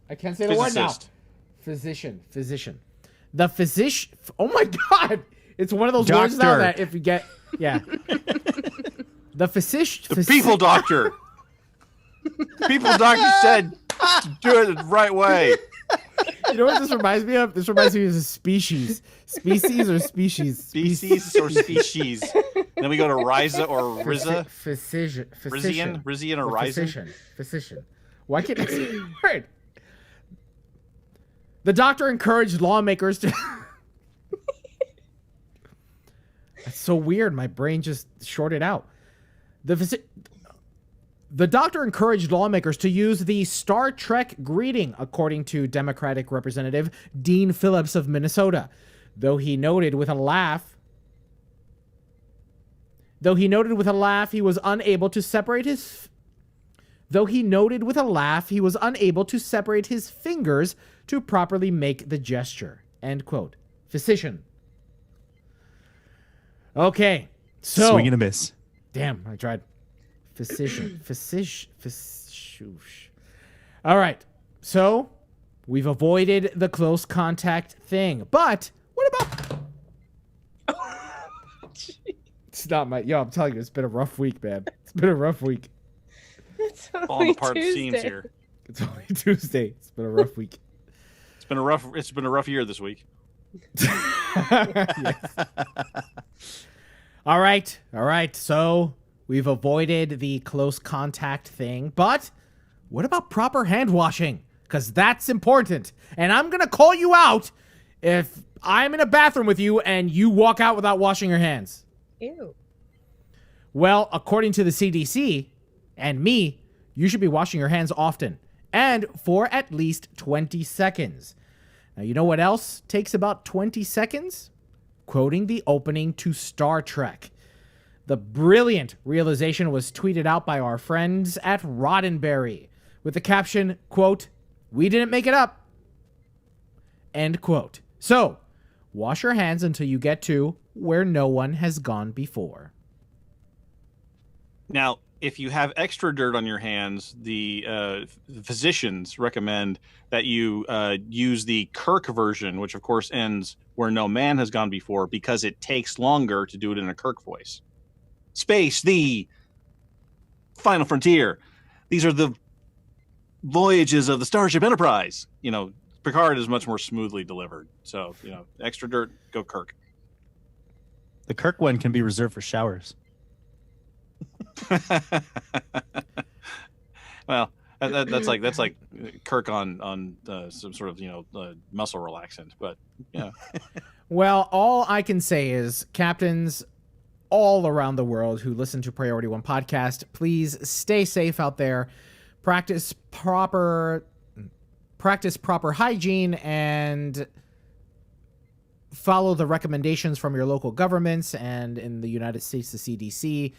I can't say the word now. Physician. The physician, oh my God. It's one of those words now that if you get, yeah. The physician.
The people doctor. People doctor said to do it the right way.
You know what this reminds me of? This reminds me of a species. Species or species?
Species or species. Then we go to Riza or Riza.
Physician.
Rizian or Riza.
Physician. Why can't I say the word? The doctor encouraged lawmakers to... That's so weird. My brain just shorted out. The doctor encouraged lawmakers to use the Star Trek greeting, according to Democratic Representative Dean Phillips of Minnesota, though he noted with a laugh he was unable to separate his fingers to properly make the gesture. End quote. Physician. Okay, so
swing and a miss.
Damn, I tried. Physician. All right, so we've avoided the close contact thing, but what about? It's not my. Yo, I'm telling you, it's been a rough week, man. It's been a rough week.
It's
Falling apart at the seams here.
It's only Tuesday. It's been a rough week.
It's been a rough year this week.
Yes. All right. So we've avoided the close contact thing, but what about proper hand washing? Because that's important. And I'm going to call you out if I'm in a bathroom with you and you walk out without washing your hands.
Ew.
Well, according to the CDC and me, you should be washing your hands often and for at least 20 seconds. Now, you know what else takes about 20 seconds? Quoting the opening to Star Trek. The brilliant realization was tweeted out by our friends at Roddenberry with the caption, quote, "We didn't make it up." End quote. So, wash your hands until you get to where no one has gone before.
Now, if you have extra dirt on your hands, the physicians recommend that you use the Kirk version, which of course ends where no man has gone before, because it takes longer to do it in a Kirk voice. Space, the final frontier. These are the voyages of the Starship Enterprise. You know, Picard is much more smoothly delivered. So, you know, extra dirt, go Kirk.
The Kirk one can be reserved for showers.
Well, that's like Kirk on some sort of muscle relaxant, but yeah.
Well, all I can say is, captains all around the world who listen to Priority One podcast, please stay safe out there. Practice proper practice proper hygiene and follow the recommendations from your local governments and in the United States, the CDC,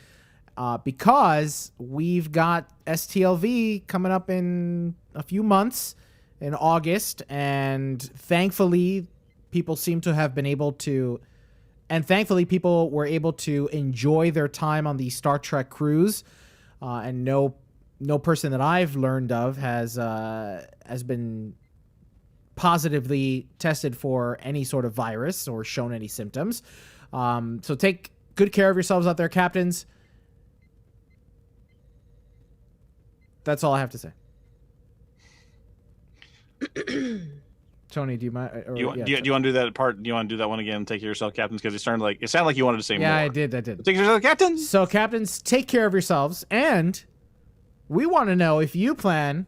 because we've got STLV coming up in a few months in August, and thankfully people seem to have been able to, and thankfully people were able to enjoy their time on the Star Trek cruise, and no person that I've learned of has been positively tested for any sort of virus or shown any symptoms. So take good care of yourselves out there, captains. That's all I have to say. Tony, do you mind?
Do you want to do that part? Do you want to do that one again? Take care of yourself, captains, because it sounded like you wanted to say more.
Yeah, I did.
Take care of yourself, captains.
So, captains, take care of yourselves, and we want to know if you plan,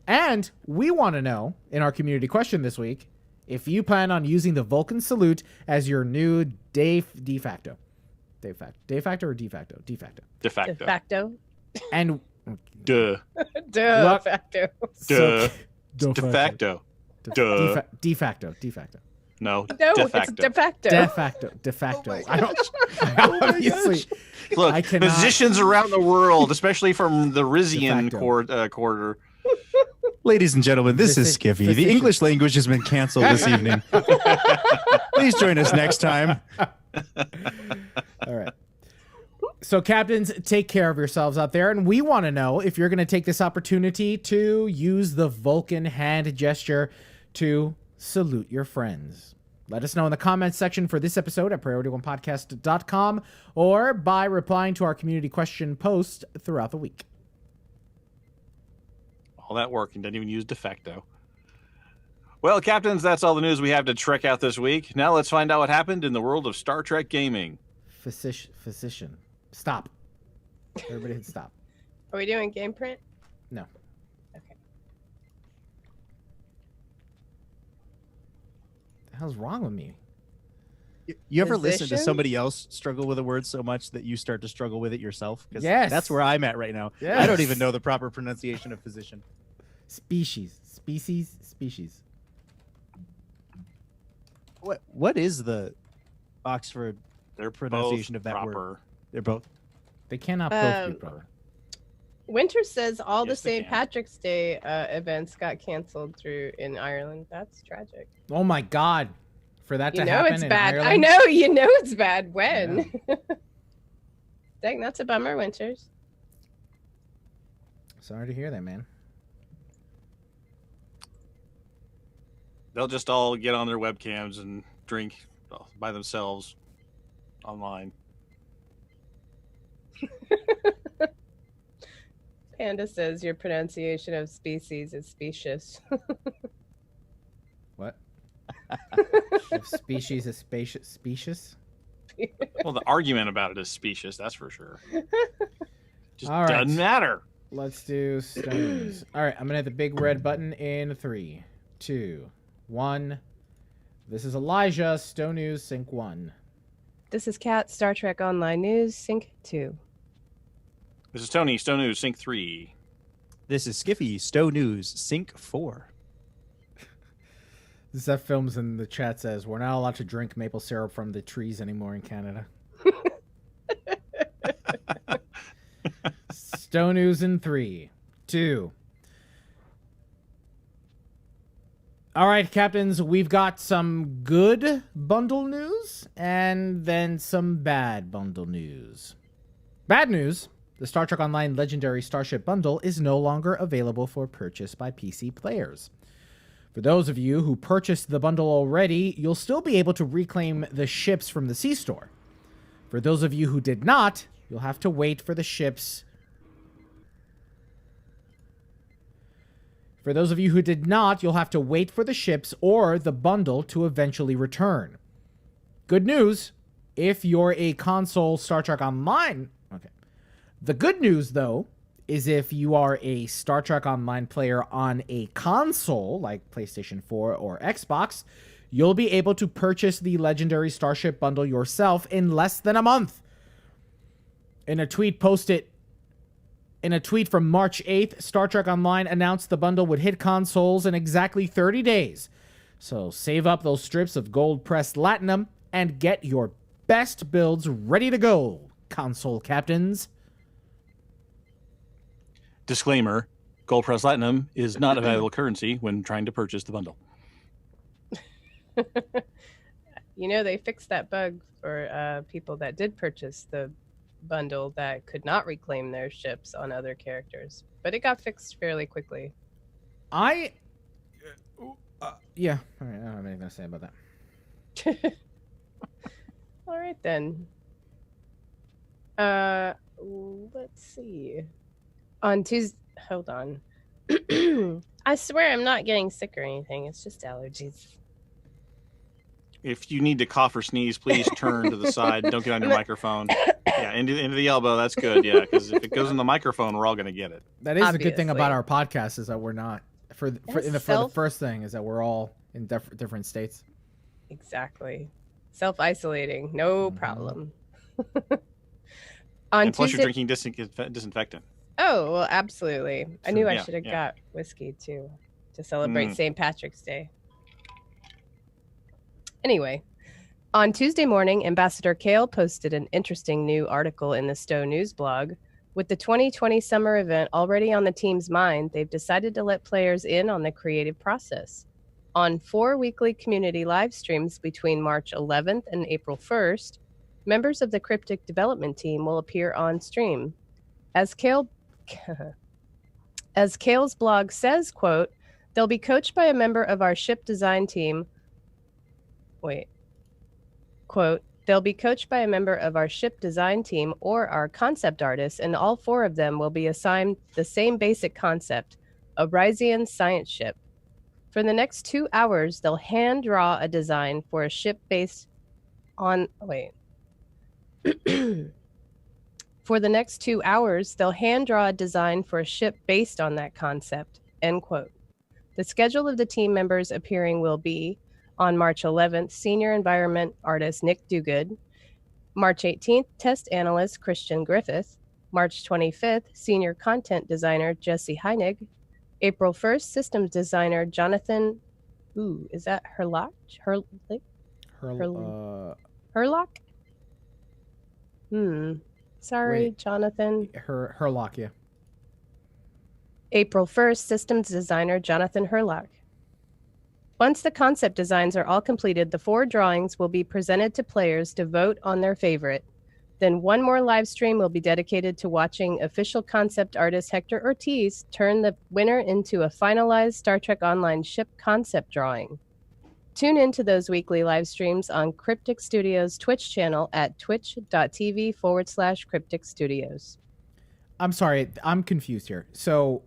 and we want to know in our community question this week if you plan on using the Vulcan salute as your new de facto. And
Duh.
De facto.
Duh.
De
De facto.
De facto.
No.
No,
De
it's
facto.
de facto.
De facto.
Oh
I don't. Obviously,
Look,
I cannot-
physicians around the world, especially from the Rizian
De
quarter.
Ladies and gentlemen, this is Skiffy. The
physician.
English language has been canceled this evening. Please join us next time.
All right. So, captains, take care of yourselves out there. And we want to know if you're going to take this opportunity to use the Vulcan hand gesture to salute your friends. Let us know in the comments section for this episode at PriorityOnePodcast.com or by replying to our community question post throughout the week.
All that work and didn't even use de facto. Well, captains, that's all the news we have to trek out this week. Now let's find out what happened in the world of Star Trek gaming.
Physician. Stop. Everybody hit stop.
Are we doing game print?
No.
Okay.
The hell's wrong with me?
You ever listen to
Physician?
somebody else struggle with a word so much that you start to struggle with it yourself? 'Cause
Yes.
that's where I'm at right now.
Yes.
I don't even know the proper pronunciation of physician.
Species.
What is the Oxford
They're
pronunciation
both
of that
proper.
word? They're both.
They cannot both be
Um,
proper.
Winter says all
Yes,
the
they
St.
can.
Patrick's Day events got canceled in Ireland. That's tragic.
Oh my God. For that
You
to
know
happen
it's
in
bad.
Ireland?
I know. You know it's bad. When? Dang, that's a bummer, Winters.
Sorry to hear that, man.
They'll just all get on their webcams and drink by themselves online.
Panda says your pronunciation of species is specious.
What? If species is specious?
Well, the argument about it is specious, that's for sure. Just
All right.
doesn't matter.
Let's do stones. All right, I'm gonna hit the big red button in 3, 2, 1. This is Elijah. Stone News Sync 1.
This is Kat, Star Trek Online News, Sync 2.
This is Tony, Stone News, Sync 3.
This is Skiffy, Stowe News, Sync 4.
Zeph Films in the chat says, we're not allowed to drink maple syrup from the trees anymore in Canada. Stone News in 3, 2. All right, captains, we've got some good bundle news and then some bad bundle news. Bad news, the Star Trek Online Legendary Starship Bundle is no longer available for purchase by PC players. For those of you who purchased the bundle already, you'll still be able to reclaim the ships from the C-Store. For those of you who did not, you'll have to wait for the ships. For those of you who did not, you'll have to wait for the ships or the bundle to eventually return. Good news, if you're a console Star Trek Online... Okay. The good news, though, is if you are a Star Trek Online player on a console, like PlayStation 4 or Xbox, you'll be able to purchase the Legendary Starship Bundle yourself in less than a month. In a tweet posted In a tweet from March 8th, Star Trek Online announced the bundle would hit consoles in exactly 30 days. So save up those strips of gold-pressed latinum and get your best builds ready to go, console captains.
Disclaimer, gold press platinum is not a valuable currency when trying to purchase the bundle.
They fixed that bug for people that did purchase the bundle that could not reclaim their ships on other characters. But it got fixed fairly quickly.
Yeah. All right, I don't have anything to say about that.
All right, then. Let's see. On Tuesday... Hold on. I swear I'm not getting sick or anything. It's just allergies.
If you need to cough or sneeze, please turn to the side. Don't get on your microphone. Yeah, into the elbow. That's good. Yeah, because if it goes in the microphone, we're all going to get it.
That is the good thing about our podcast is that we're not... For the first thing is that we're all in different states.
Exactly. Self-isolating. No problem.
And plus you're drinking disinfectant.
Oh, well, absolutely. I knew I should have got whiskey, too, to celebrate St. Patrick's Day. Anyway, on Tuesday morning, Ambassador Kale posted an interesting new article in the Stowe News blog. With the 2020 summer event already on the team's mind, they've decided to let players in on the creative process. On 4 weekly community live streams between March 11th and April 1st, members of the Cryptic development team will appear on stream. As Kale's blog says, quote, they'll be coached by a member of our ship design team. Quote, they'll be coached by a member of our ship design team or our concept artists, and all 4 of them will be assigned the same basic concept, a Rysian science ship. For the next 2 hours, they'll hand draw a design for a ship based on... For the next 2 hours, they'll hand draw a design for a ship based on that concept, end quote. The schedule of the team members appearing will be on March 11th, senior environment artist Nick Duguid. March 18th, test analyst Christian Griffith. March 25th, senior content designer Jesse Heinig. April 1st, systems designer Jonathan... Ooh, is that Herlock? Herlock? Sorry, wait. Jonathan.
Herlock, yeah.
April 1st, systems designer Jonathan Herlock. Once the concept designs are all completed, the 4 drawings will be presented to players to vote on their favorite. Then 1 more live stream will be dedicated to watching official concept artist Hector Ortiz turn the winner into a finalized Star Trek Online ship concept drawing. Tune into those weekly live streams on Cryptic Studios' Twitch channel at twitch.tv/Cryptic Studios.
I'm sorry, I'm confused here. So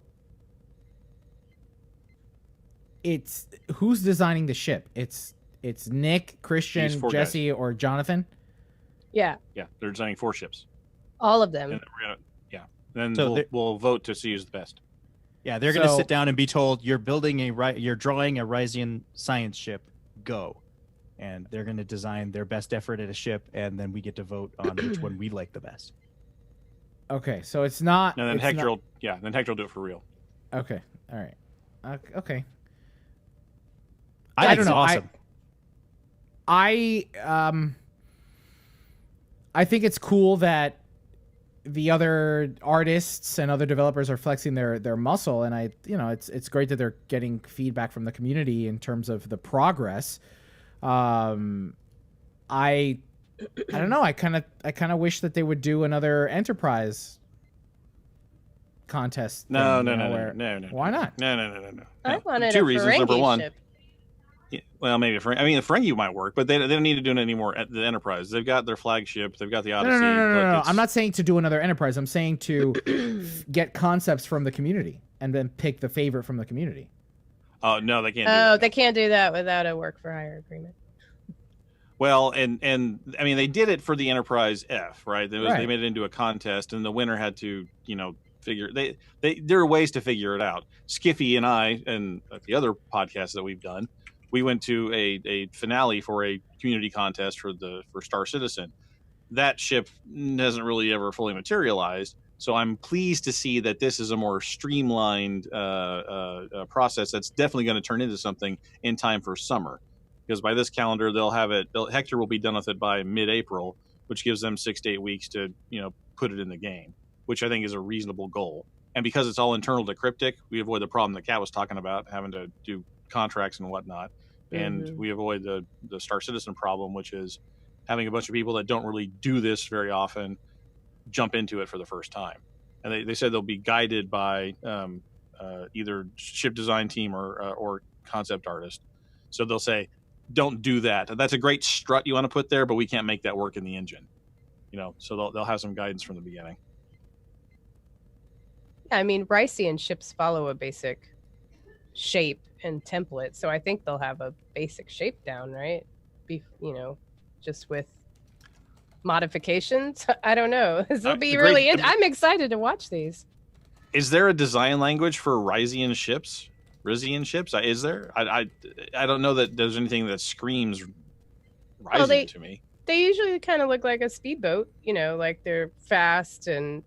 it's who's designing the ship? It's Nick, Christian, Jesse, or Jonathan?
Yeah.
Yeah, they're designing 4 ships.
All of them.
And then we'll vote to see who's the best.
Yeah, they're going to sit down and be told, you're drawing a Rysian science ship. Go. And they're going to design their best effort at a ship, and then we get to vote on which one we like the best.
Okay, so it's not...
And then Hector will do it for real.
Okay, all right. Okay.
I don't know. Awesome.
I think it's cool that the other artists and other developers are flexing their muscle, and it's great that they're getting feedback from the community in terms of the progress. I don't know. I kind of wish that they would do another Enterprise contest.
No.
Why not?
No.
I wanted
2
a
reasons.
Ferengi
Number 1.
ship.
Yeah, well, maybe the Ferengi might work, but they don't need to do it anymore at the Enterprise. They've got their flagship. They've got the Odyssey.
No. I'm not saying to do another Enterprise. I'm saying to get concepts from the community and then pick the favorite from the community.
Oh, no, they can't do
that.
that.
They can't do that without a work for hire agreement.
Well, and I mean, they did it for the Enterprise F, right? They made it into a contest, and the winner had to, figure... There are ways to figure it out. Skiffy and I, and the other podcasts that we've done, we went to a finale for a community contest for Star Citizen. That ship hasn't really ever fully materialized, So I'm pleased to see that this is a more streamlined process that's definitely going to turn into something in time for summer. Because by this calendar, Hector will be done with it by mid-April, which gives them 6 to 8 weeks to put it in the game, which I think is a reasonable goal. And because it's all internal to Cryptic, we avoid the problem that Kat was talking about, having to do contracts and whatnot. And we avoid the Star Citizen problem, which is having a bunch of people that don't really do this very often jump into it for the first time. And they said they'll be guided by either ship design team or concept artist. So they'll say, don't do that. That's a great strut you want to put there, but we can't make that work in the engine. So they'll have some guidance from the beginning.
I mean, Rycian ships follow a basic shape and template, so I think they'll have a basic shape down, right? Just with modifications. I don't know. This will be really. I'm excited to watch these.
Is there a design language for Rycian ships? Rycian ships? Is there? I don't know that there's anything that screams Rycian to me.
They usually kind of look like a speedboat. Like they're fast and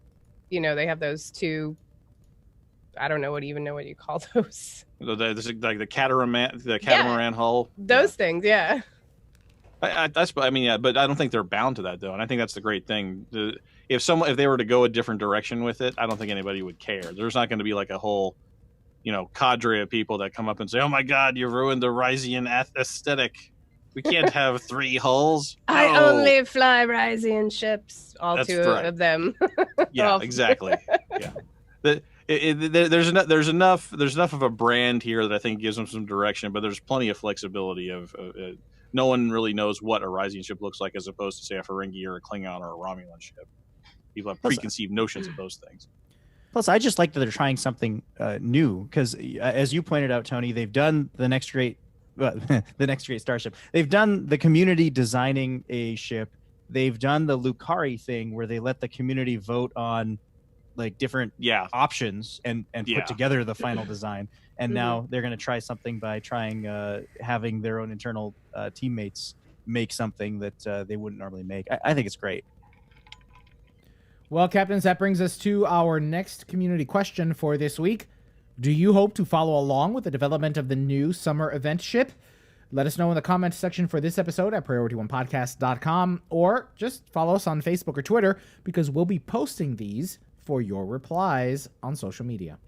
they have those two. I don't know what you call those.
Like the catamaran hull.
Those things, yeah.
But I don't think they're bound to that though, and I think that's the great thing. If they were to go a different direction with it, I don't think anybody would care. There's not going to be like a whole, cadre of people that come up and say, "Oh my God, you ruined the Rycian aesthetic. We can't have 3 hulls." No.
I only fly Rycian ships. All 2 of them.
Yeah, exactly. Yeah. There's enough of a brand here that I think gives them some direction, but there's plenty of flexibility of no one really knows what a Rycian ship looks like as opposed to say a Ferengi or a Klingon or a Romulan ship. People have preconceived notions of those things.
Plus, I just like that they're trying something new because, as you pointed out, Tony, they've done the next great starship. They've done the community designing a ship. They've done the Lucari thing where they let the community vote on like different options and put together the final design. And now they're going to try something by trying having their own internal teammates make something that they wouldn't normally make. I think it's great.
Well, Captains, that brings us to our next community question for this week. Do you hope to follow along with the development of the new summer event ship? Let us know in the comments section for this episode at PriorityOnePodcast.com, or just follow us on Facebook or Twitter because we'll be posting these for your replies on social media.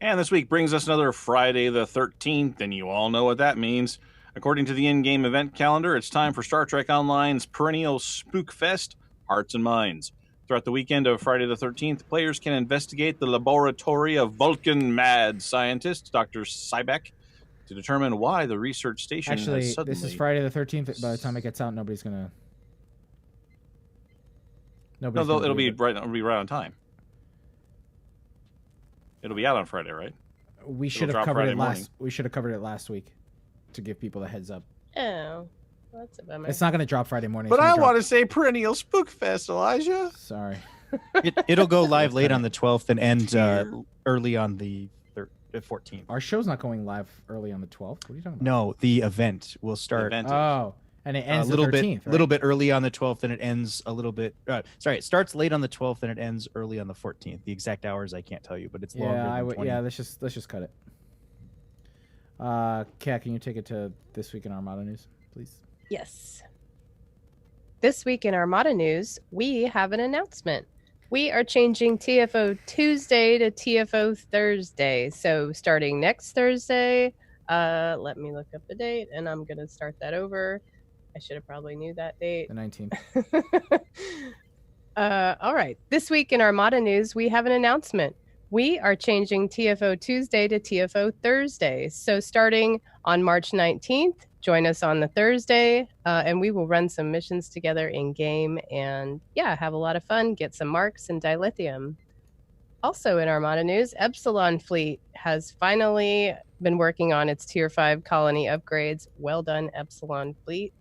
And this week brings us another Friday the 13th, and you all know what that means. According to the in-game event calendar, it's time for Star Trek Online's perennial Spook Fest, Hearts and Minds. Throughout the weekend of Friday the 13th, players can investigate the laboratory of Vulcan mad scientist Dr. Cybeck to determine why the research station has suddenly...
This is Friday the 13th. By the time it gets out, nobody's going to...
It'll be right on time. It'll be out on Friday, right?
We should have covered it last. We should have covered it last week to give people a heads up.
Oh, that's a bummer.
It's not going to drop Friday morning.
But I want to say perennial Spook Fest, Elijah.
Sorry.
It'll go live late on the 12th and end early on the 14th.
Our show's not going live early on the 12th. What are you talking about?
No, the event will start.
And it ends
a little
the 13th,
bit, little bit early on the 12th, and it ends a little bit. It starts late on the 12th, and it ends early on the 14th. The exact hours I can't tell you, but it's longer than 20.
Yeah, let's just cut it. Kat, can you take it to This Week in Armada News, please?
Yes. This week in Armada News, we have an announcement. We are changing TFO Tuesday to TFO Thursday. So starting next Thursday, let me look up the date, and I'm going to start that over. I should have probably knew that date.
The 19th.
All right. This week in Armada News, we have an announcement. We are changing TFO Tuesday to TFO Thursday. So starting on March 19th, join us on the Thursday, and we will run some missions together in game and, have a lot of fun, get some marks and dilithium. Also in Armada News, Epsilon Fleet has finally been working on its Tier 5 colony upgrades. Well done, Epsilon Fleet.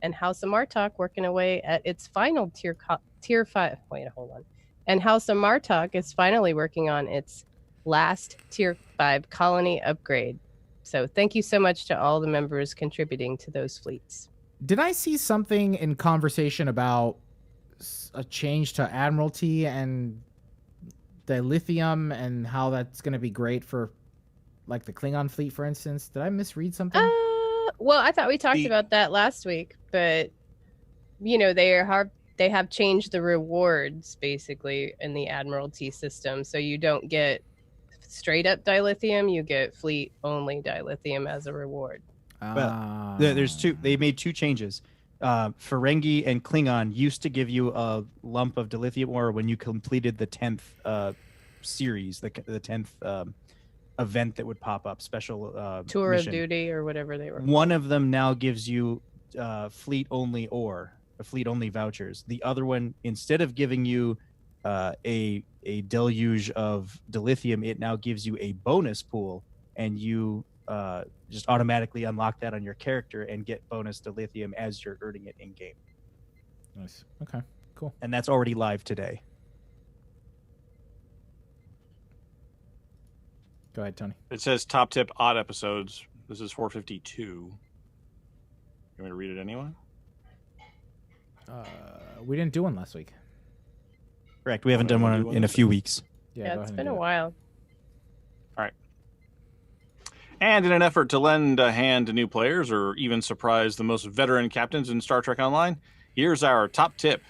And House of Martok working away at its final Tier 5. Wait, hold on. And House of Martok is finally working on its last Tier 5 colony upgrade. So thank you so much to all the members contributing to those fleets.
Did I see something in conversation about a change to Admiralty and dilithium and how that's going to be great for like the Klingon fleet, for instance? Did I misread something?
Well, I thought we talked about that last week, but they have changed the rewards basically in the Admiralty system, so you don't get straight up dilithium, you get fleet only dilithium as a reward.
Well, there's two. They made two changes. Ferengi and Klingon used to give you a lump of dilithium ore when you completed the 10th series, the 10th event that would pop up, special
tour
mission.
Of duty or whatever they were.
One of them now gives you fleet only ore, fleet only vouchers. The other one, instead of giving you a deluge of dilithium, it now gives you a bonus pool, and you just automatically unlock that on your character and get bonus dilithium as you're earning it in game.
Nice. Okay, cool.
And that's already live today.
Go ahead, Tony.
It says top tip odd episodes. This is 452. You want me to read it anyway?
We didn't do one last week.
Correct. We haven't done one in a few weeks.
Yeah, it's been a while.
All right. And in an effort to lend a hand to new players or even surprise the most veteran captains in Star Trek Online, here's our top tip.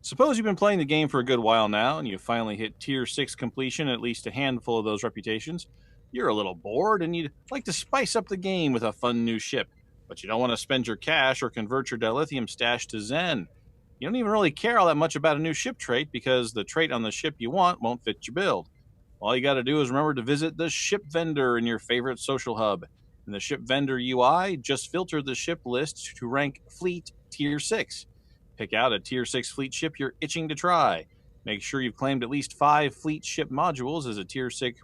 Suppose you've been playing the game for a good while now and you finally hit Tier 6 completion, at least a handful of those reputations. You're a little bored and you'd like to spice up the game with a fun new ship, but you don't want to spend your cash or convert your dilithium stash to Zen. You don't even really care all that much about a new ship trait because the trait on the ship you want won't fit your build. All you got to do is remember to visit the ship vendor in your favorite social hub. In the ship vendor UI, just filter the ship list to rank fleet Tier 6. Pick out a Tier 6 fleet ship you're itching to try. Make sure you've claimed at least 5 fleet ship modules as a Tier 6.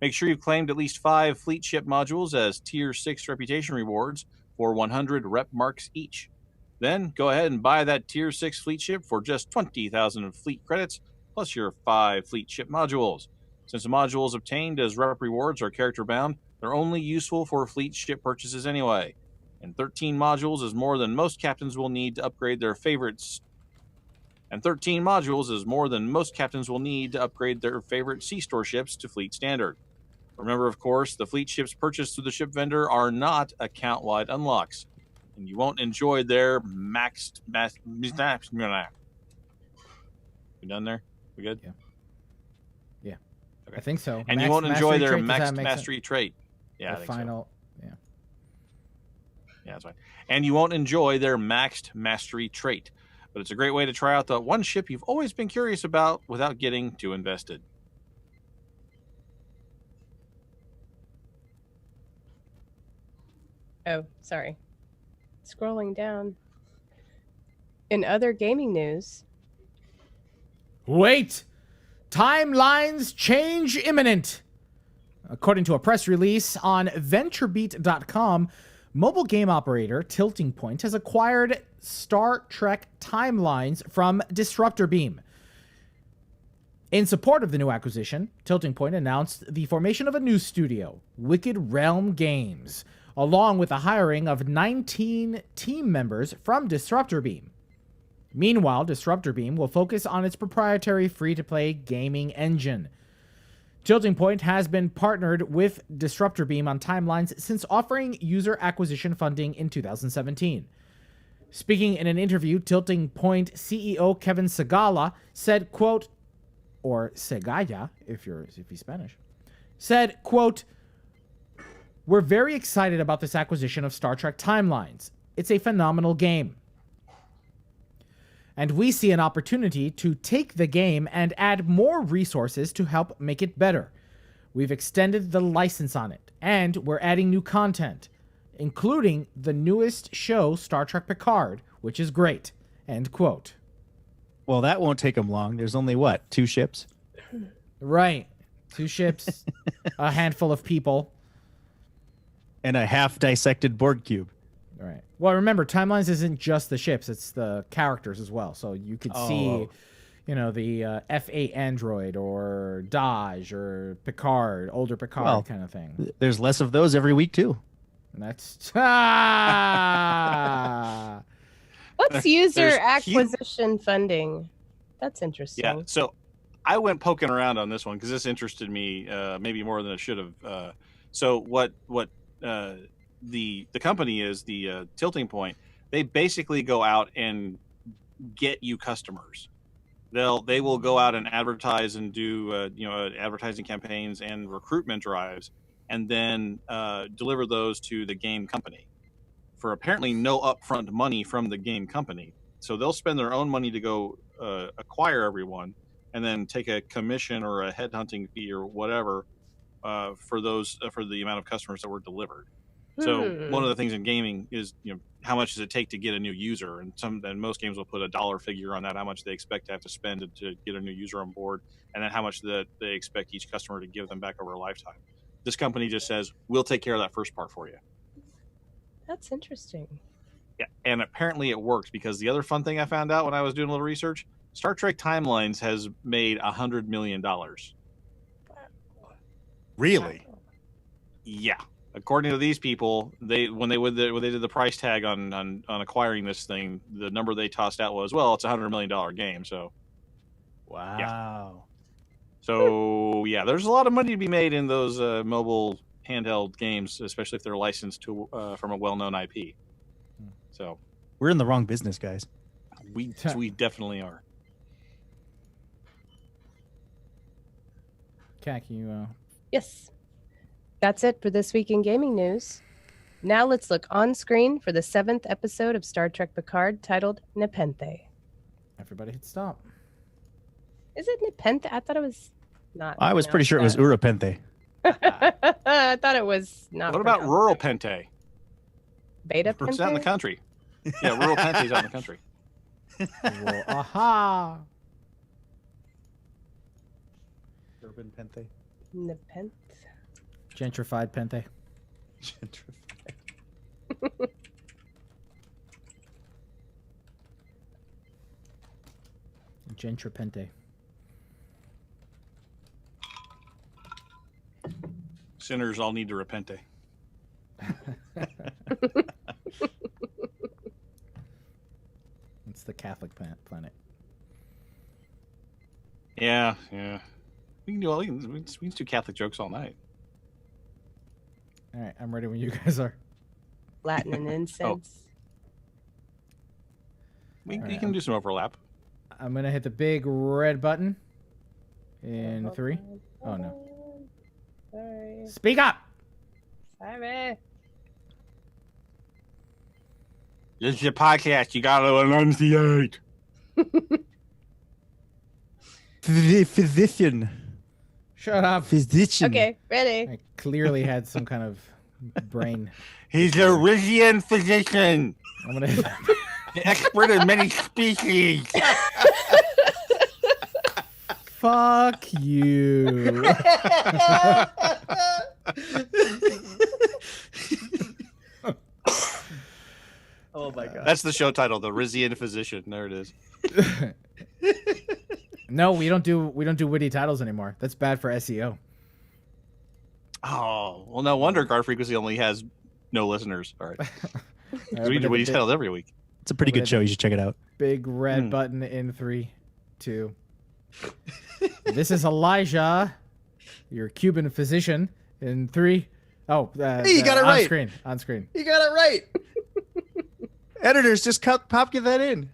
Make sure you've claimed at least 5 fleet ship modules as Tier 6 reputation rewards for 100 rep marks each. Then go ahead and buy that Tier 6 fleet ship for just 20,000 fleet credits plus your 5 fleet ship modules. Since the modules obtained as rep rewards are character bound, they're only useful for fleet ship purchases anyway. And 13 modules is more than most captains will need to upgrade their favorites. And 13 modules is more than most captains will need to upgrade their favorite C-Store ships to fleet standard. Remember, of course, the fleet ships purchased through the ship vendor are not account-wide unlocks, and you won't enjoy their maxed. We done there? We good?
Yeah.
Okay.
I think so.
And
Max
you won't enjoy their
trait,
maxed mastery trait. Yeah, I think
final.
so. Yeah, that's right. And you won't enjoy their maxed mastery trait, but it's a great way to try out the one ship you've always been curious about without getting too invested.
Oh, sorry. Scrolling down. In other gaming news.
Wait! Timelines change imminent! According to a press release on VentureBeat.com, mobile game operator Tilting Point has acquired Star Trek Timelines from Disruptor Beam. In support of the new acquisition, Tilting Point announced the formation of a new studio, Wicked Realm Games, along with the hiring of 19 team members from Disruptor Beam. Meanwhile, Disruptor Beam will focus on its proprietary free-to-play gaming engine. Tilting Point has been partnered with Disruptor Beam on Timelines since offering user acquisition funding in 2017. Speaking in an interview, Tilting Point CEO Kevin Segala said, quote, or Segaya, if he's Spanish, said, quote, "We're very excited about this acquisition of Star Trek Timelines. It's a phenomenal game. And we see an opportunity to take the game and add more resources to help make it better. We've extended the license on it, and we're adding new content, including the newest show, Star Trek Picard, which is great." End quote.
Well, that won't take them long. There's only, 2 ships?
Right. 2 ships, a handful of people.
And a half-dissected Borg cube.
Right. Well, remember, Timelines isn't just the ships; it's the characters as well. So you could see, the F8 android or Dodge or Picard, older Picard kind of thing.
There's less of those every week too.
That's
What's user
There's
acquisition funding? That's interesting.
Yeah, so I went poking around on this one because this interested me maybe more than it should have. So what the company is, the Tilting Point, they basically go out and get you customers. They will go out and advertise and do advertising campaigns and recruitment drives, and then deliver those to the game company for apparently no upfront money from the game company. So they'll spend their own money to go acquire everyone, and then take a commission or a headhunting fee or whatever for the amount of customers that were delivered. So one of the things in gaming is, how much does it take to get a new user? And most games will put a dollar figure on that, how much they expect to have to spend to get a new user on board, and then how much that they expect each customer to give them back over a lifetime. This company just says, we'll take care of that first part for you.
That's interesting.
Yeah, and apparently it works, because the other fun thing I found out when I was doing a little research, Star Trek Timelines has made $100 million.
Really?
Yeah. According to these people, when they did the price tag on acquiring this thing, the number they tossed out was, well, it's $100 million game. So,
Wow.
so yeah, there's a lot of money to be made in those mobile handheld games, especially if they're licensed to from a well-known IP. So
We're in the wrong business, guys.
we definitely are.
Cat, can you
Yes. That's it for this week in gaming news. Now let's look on screen for the 7th episode of Star Trek Picard, titled Nepenthe.
everybody hit stop.
Is it Nepenthe? I thought it was not.
I was pretty sure it was Urapente.
I thought it was not.
What about
pronounced.
rural Pente?
Beta
It's out in the
Pente?
country. Yeah, rural Pente's out in the country.
Well, aha.
Urban Pente.
Nepenthe.
Gentrified Pente. Gentripente.
Sinners all need to repente.
It's the Catholic planet.
Yeah. We can do Catholic jokes all night.
All right, I'm ready when you guys are.
Latin and incense.
We
All right,
can do some overlap.
I'm gonna hit the big red button in 3. Oh no!
Sorry.
Speak up.
Sorry.
This is a podcast. You gotta enunciate.
Physician.
Shut up.
Physician.
Okay, ready.
I clearly had some kind of brain.
He's a Risian physician,
I'm gonna hit
expert in many species.
Fuck you.
Oh my god.
That's the show title, The Risian Physician. There it is.
No, we don't do witty titles anymore. That's bad for SEO.
Oh, well, no wonder Guard Frequency only has no listeners. All right. We do witty titles every week.
It's a pretty good show. You should check it out.
Big red button in 3, 2. This is Elijah, your Cuban physician. In 3. Oh,
Hey, you got it right.
On screen.
You got it right. Editors, just pop that in.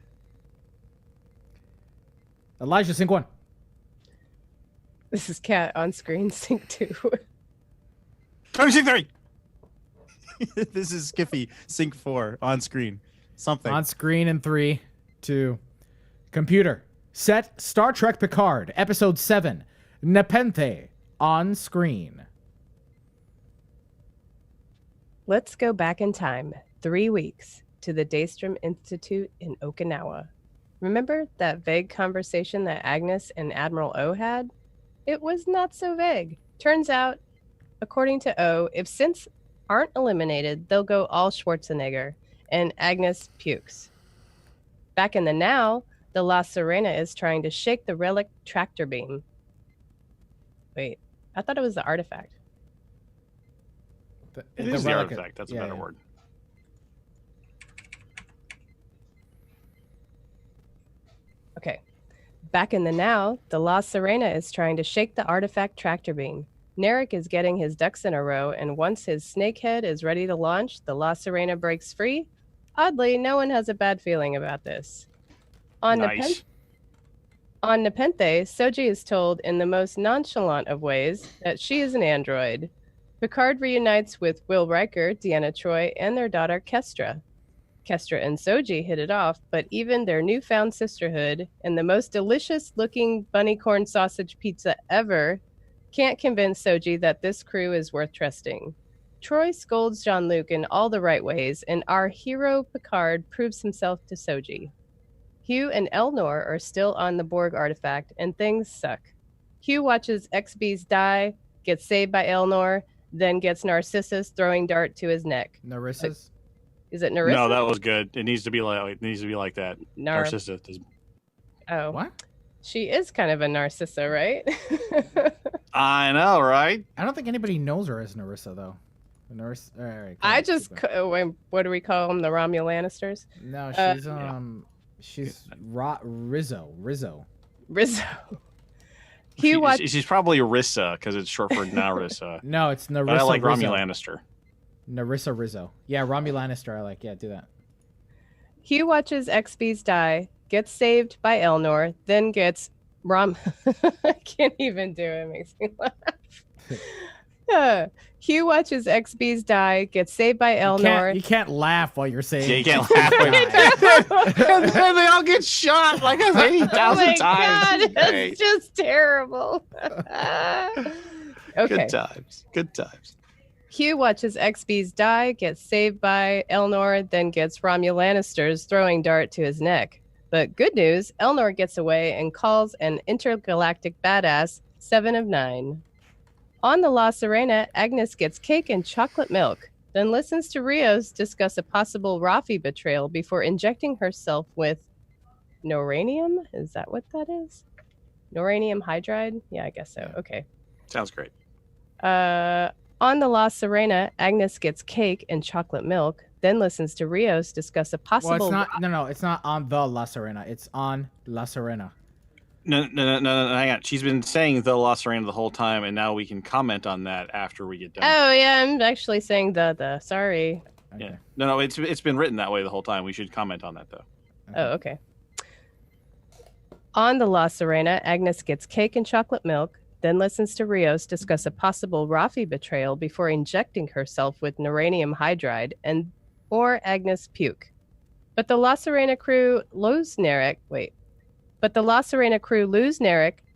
Elijah, sync 1.
This is Cat on screen, sync 2.
Sync 3.
This is Skiffy, sync 4, on screen. Something.
On screen in 3, 2. Computer, set Star Trek Picard, Episode 7, Nepenthe, on screen.
Let's go back in time 3 weeks to the Daystrom Institute in Okinawa. Remember that vague conversation that Agnes and Admiral O had? It was not so vague. Turns out, according to O, if synths aren't eliminated, they'll go all Schwarzenegger, and Agnes pukes. Back in the now, the La Serena is trying to shake the relic tractor beam. Wait, I thought it was the artifact.
It is the artifact. That's a better word.
Okay. Back in the now, the La Serena is trying to shake the artifact tractor beam. Narek is getting his ducks in a row, and once his snakehead is ready to launch, the La Serena breaks free. Oddly, no one has a bad feeling about this.
Nice.
On Nepenthe, Soji is told in the most nonchalant of ways that she is an android. Picard reunites with Will Riker, Deanna Troi, and their daughter Kestra. Kestra and Soji hit it off, but even their newfound sisterhood and the most delicious-looking bunny corn sausage pizza ever can't convince Soji that this crew is worth trusting. Troi scolds Jean-Luc in all the right ways, and our hero Picard proves himself to Soji. Hugh and Elnor are still on the Borg artifact, and things suck. Hugh watches XBs die, gets saved by Elnor, then gets Narcissus throwing dart to his neck.
Narissa's?
Is it Narissa?
No, that was good. It needs to be like that. Narcissus.
Oh.
What?
She is kind of a Narcissa, right?
I know, right?
I don't think anybody knows her as Narissa, though. Nurse. All right,
what do we call them? The Romulan Lannisters?
No, she's Rizzo.
Rizzo.
She's probably Rissa because it's short for Narissa.
No, it's Narissa.
But I like
Rizzo.
Romulan Lannister.
Narissa Rizzo. Yeah, Romulan Lannister. I like. Yeah, do that.
Hugh watches XBs die, gets saved by Elnor, then gets I can't even do it. It makes me laugh. Hugh watches XBs die, gets saved by Elnor.
You can't laugh while you're saying.
Yeah, you can't laugh. And then they all get shot like 80,000 times.
God, it's just terrible. Okay.
Good times.
Hugh watches XBs die, gets saved by Elnor, then gets Romulan Lannisters throwing dart to his neck. But good news, Elnor gets away and calls an intergalactic badass 7 of 9. On the La Serena, Agnes gets cake and chocolate milk, then listens to Rios discuss a possible Rafi betrayal before injecting herself with Noranium? Is that what that is? Noranium hydride? Yeah, I guess so. Okay.
Sounds great.
On the La Serena, Agnes gets cake and chocolate milk, then listens to Rios discuss a possible...
Well, it's not. It's not on the La Serena. It's on La Serena.
No, hang on. She's been saying the La Serena the whole time, and now we can comment on that after we get done.
Oh, yeah, I'm actually saying the. Sorry.
Okay.
Yeah. No, it's been written that way the whole time. We should comment on that, though.
Oh, okay. On the La Serena, Agnes gets cake and chocolate milk, then listens to Rios discuss a possible Rafi betrayal before injecting herself with Noranium hydride or Agnes puke. But the La Serena crew lose Narek,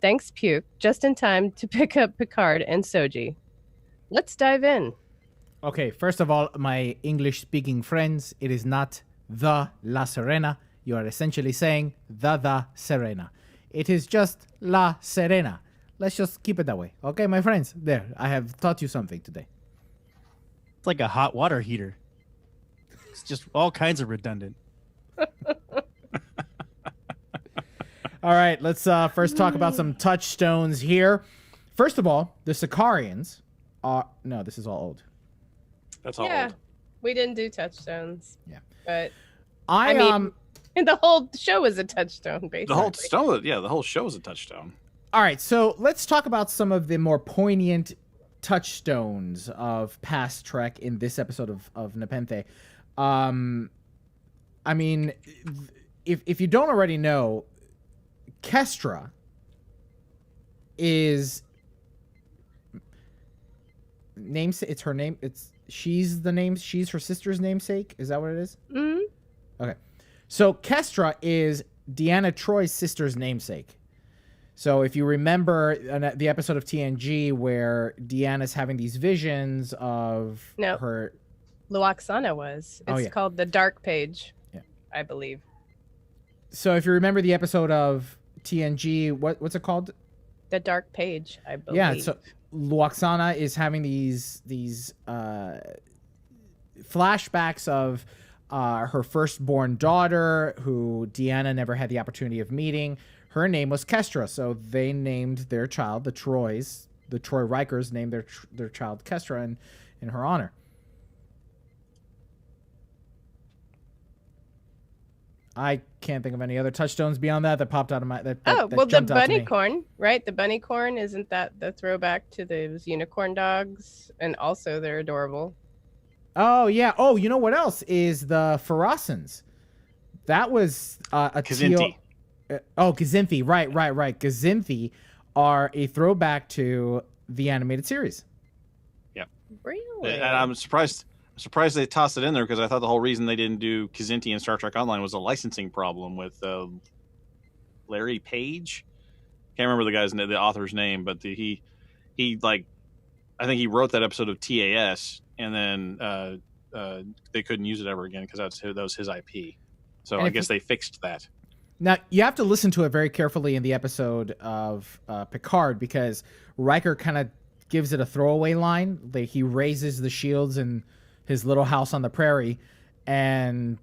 thanks puke, just in time to pick up Picard and Soji. Let's dive in.
Okay, first of all, my English-speaking friends, it is not the La Serena. You are essentially saying the Serena. It is just La Serena. Let's just keep it that way. Okay, my friends? There, I have taught you something today.
It's like a hot water heater. It's just all kinds of redundant.
All right, let's first talk about some touchstones here. First of all, the Sicarians are... No, this is all old.
That's all old.
We didn't do touchstones.
Yeah.
But,
I mean,
the whole show is a touchstone, basically.
The whole show is a touchstone.
All right, so let's talk about some of the more poignant touchstones of past Trek in this episode of Nepenthe. I mean, if you don't already know, Kestra is she's her sister's namesake. Is that what it is?
Mm-hmm.
Okay. So Kestra is Deanna Troi's sister's namesake. So if you remember the episode of TNG where Deanna's having these visions of her...
Luoxana was. It's called The Dark Page, I believe.
So if you remember the episode of TNG, what's it called?
The Dark Page, I believe.
Yeah, so Luoxana is having these flashbacks of her firstborn daughter, who Deanna never had the opportunity of meeting. Her name was Kestra, so they named their child, the Troi Rikers named their child Kestra in her honor. I can't think of any other touchstones beyond that popped out of my that
Oh,
that
well, the
jumped out to
bunny
me.
corn, right? The bunny corn, isn't that the throwback to those unicorn dogs? And also, they're adorable.
Oh yeah. Oh, you know what else is the Ferocins? That was a
Kazinthi.
Kazinthi. Right. Kazinthi are a throwback to the animated series.
Really?
And I'm surprised they tossed it in there because I thought the whole reason they didn't do Kazinthi in Star Trek Online was a licensing problem with Larry Page. Can't remember the author's name, but he like, I think he wrote that episode of TAS, and then they couldn't use it ever again because that was his IP. So I guess they fixed that.
Now, you have to listen to it very carefully in the episode of Picard, because Riker kind of gives it a throwaway line. Like, he raises the shields in his little house on the prairie and,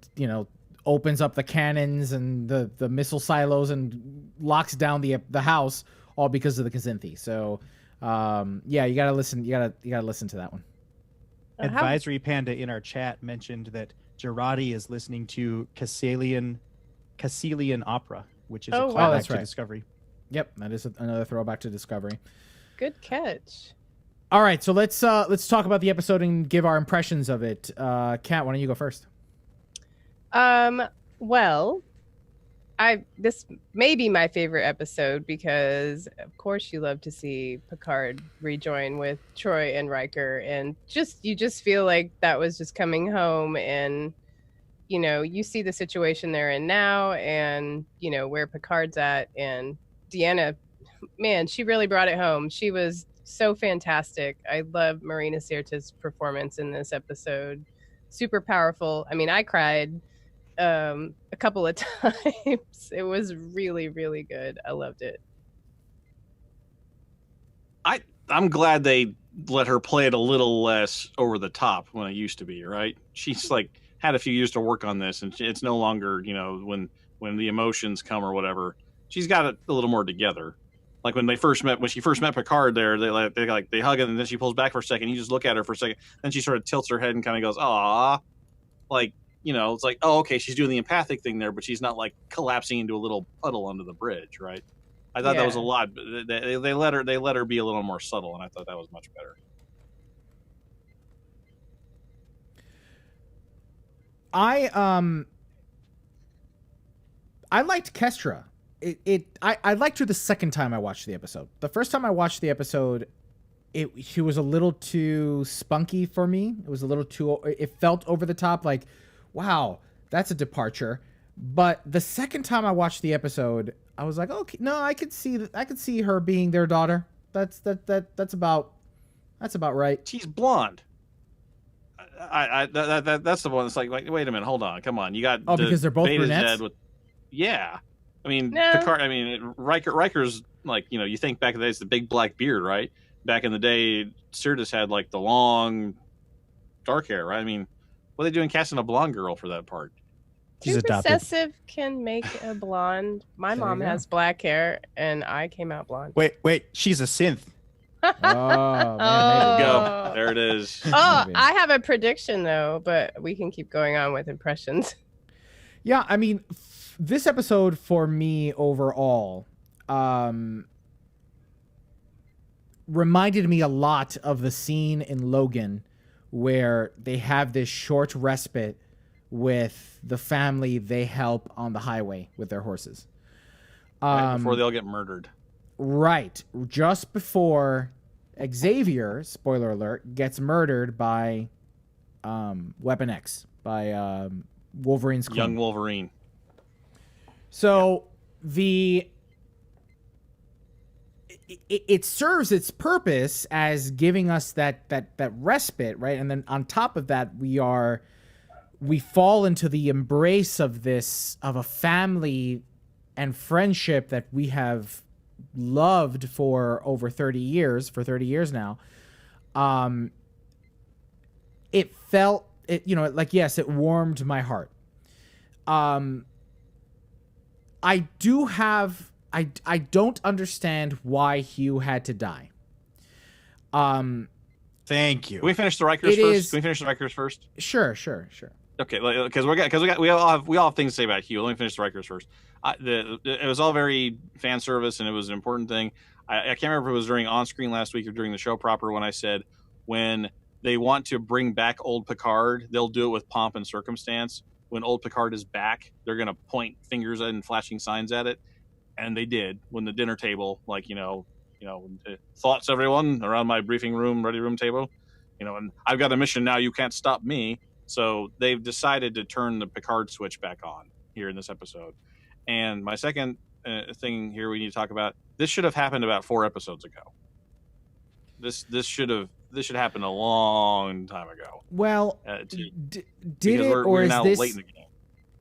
opens up the cannons and the missile silos and locks down the house, all because of the Kazinthi. So, yeah, you got to listen. You got to listen to that one.
Advisory Panda in our chat mentioned that Girardi is listening to Cassilian Opera, which is a callback to Discovery.
Yep, that is another throwback to Discovery.
Good catch.
All right, so let's talk about the episode and give our impressions of it. Kat, why don't you go first?
Well, this may be my favorite episode because, of course, you love to see Picard rejoin with Troy and Riker, and you just feel like that was just coming home, and you see the situation they're in now, and where Picard's at, and Deanna, man, she really brought it home. She was so fantastic. I love Marina Sirtis' performance in this episode. Super powerful. I mean, I cried a couple of times. It was really, really good. I loved it.
I'm glad they let her play it a little less over the top when it used to be, right? She's like had a few years to work on this, and it's no longer, when the emotions come or whatever, she's got it a little more together. Like when she first met Picard there, they hug it, and then she pulls back for a second. You just look at her for a second, then she sort of tilts her head and kind of goes, "Aw," like, it's like, oh, okay, she's doing the empathic thing there, but she's not like collapsing into a little puddle under the bridge, right? I thought that was a lot. They let her be a little more subtle, and I thought that was much better.
I liked Kestra. I liked her the second time I watched the episode. The first time I watched the episode, she was a little too spunky for me. It was a little too. It felt over the top. Like, wow, that's a departure. But the second time I watched the episode, I was like, okay, no, I could see her being their daughter. That's about right.
She's blonde. That's the one that's like, wait a minute, hold on, come on, you got
because they're both brunettes.
Yeah, I mean,
No.
Picard. I mean, Riker's like, you think back in the days, the big black beard, right? Back in the day, Sirtis had like the long, dark hair, right? I mean, what are they doing casting a blonde girl for that part?
She's
Too
adopted.
recessive can make a blonde. My
There
mom
you go.
has black hair, and I came out blonde.
Wait, she's a synth.
Oh, man,
Oh.
maybe.
Go, there it is.
Oh,
Maybe.
I have a prediction though, but we can keep going on with impressions.
Yeah, I mean, this episode for me overall reminded me a lot of the scene in Logan where they have this short respite with the family they help on the highway with their horses.
Right before they all get murdered.
Right. Just before Xavier, spoiler alert, gets murdered by Weapon X, by Wolverine's clone.
Young Wolverine.
So it serves its purpose as giving us that respite, right? And then on top of that, we fall into the embrace of a family and friendship that we have loved for over 30 years now. It felt like, yes, it warmed my heart. I don't understand why Hugh had to die.
Thank you.
Can we finish the Rikers first? Can we finish the Rikers first?
Sure.
Okay, because we all have things to say about Hugh. Let me finish the Rikers first. It was all very fan service, and it was an important thing. I can't remember if it was during on screen last week or during the show proper when I said when they want to bring back old Picard, they'll do it with pomp and circumstance. When old Picard is back, they're going to point fingers and flashing signs at it, and they did when the dinner table, like thoughts everyone around my briefing room, ready room table, and I've got a mission now. You can't stop me. So they've decided to turn the Picard switch back on here in this episode. And my second thing here we need to talk about, this should have happened about 4 episodes ago. This should happen a long time ago.
Well, did it, or
we're
is
now
this
late in the game?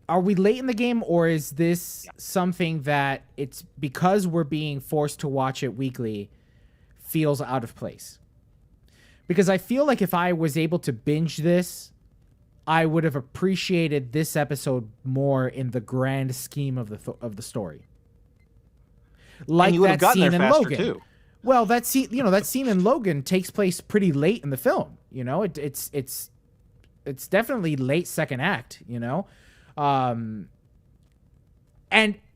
Are we late in the game, or is this something that it's because we're being forced to watch it weekly feels out of place? Because I feel like if I was able to binge this, I would have appreciated this episode more in the grand scheme of the story. Like
and you would have
that
gotten
scene
there
in
faster
Logan.
too.
Well, that scene in Logan takes place pretty late in the film. It's definitely late second act. And